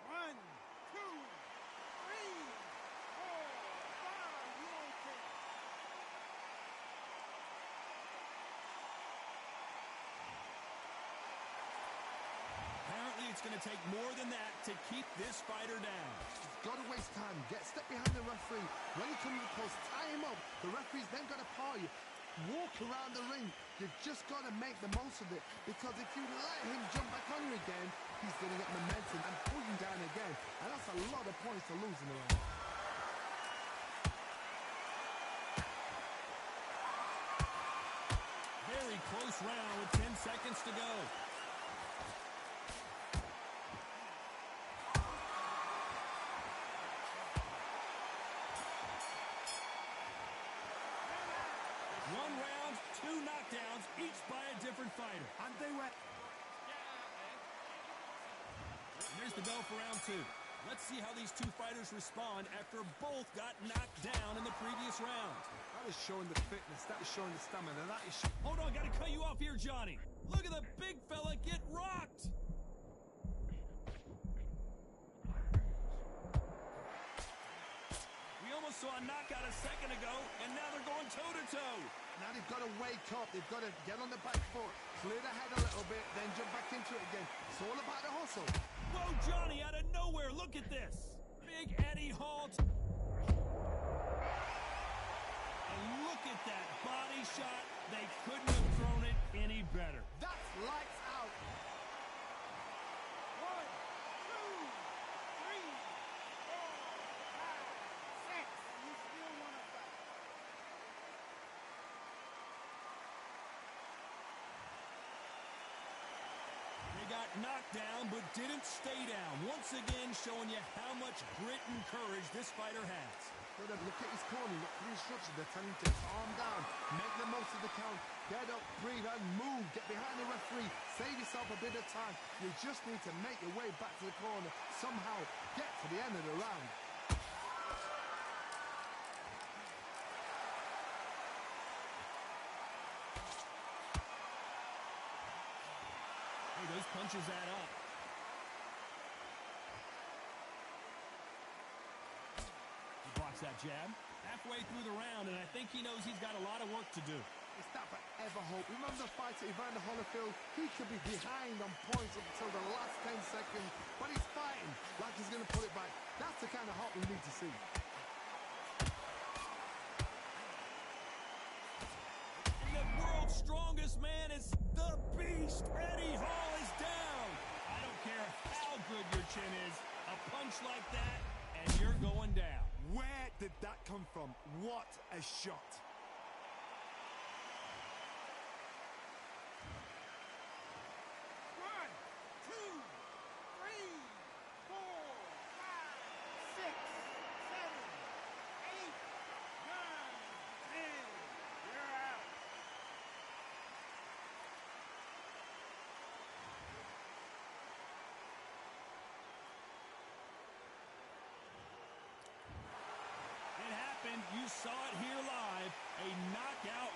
1, 2, 3, 4, 5. You're okay. Apparently, it's going to take more than that to keep this fighter down. Got to waste time. Step behind the referee. When he comes to the post, tie him up. The referee's then got to paw you. Walk around the ring. You've just got to make the most of it. Because if you let him jump back on you again, he's going to get momentum and pull you down again. And that's a lot of points to lose in the round. Very close round with 10 seconds to go. One round, 2 knockdowns, each by a different fighter. And they went. And there's the bell for round 2. Let's see how these two fighters respond after both got knocked down in the previous round. That is showing the fitness. That is showing the stamina. That is. Hold on, gotta cut you off here, Johnny. Look at the big fella get rocked. We almost saw a knockout a second ago, and now they're going toe-to-toe. Now they've got to wake up. They've got to get on the back foot, clear the head a little bit, then jump back into it again. It's all about the hustle. Whoa, Johnny, out of nowhere. Look at this. Big Eddie Hall. And look at that body shot. They couldn't have thrown it any better. That's lights out. 1, 2, 3, 4, 5, 6. You still want to fight. They got knocked down, but didn't stay down. Once again, showing you how much grit and courage this fighter has. Look at his corner. Look at the instructions. They're telling him to calm down, make the most of the count, get up, breathe, and move. Get behind the referee. Save yourself a bit of time. You just need to make your way back to the corner. Somehow get to the end of the round. Hey, those punches add up. He blocks that jab. Halfway through the round, and I think he knows he's got a lot of work to do. It's that forever hope. Remember the fight at Evander Holyfield? He could be behind on points up until the last 10 seconds, but he's fighting like he's going to pull it back. That's the kind of hope we need to see. And the world's strongest man is the beast. Eddie Hall is down. I don't care how good your chin is. A punch like that, and you're going down. Where did that come from? What a shot. You saw it here live, a knockout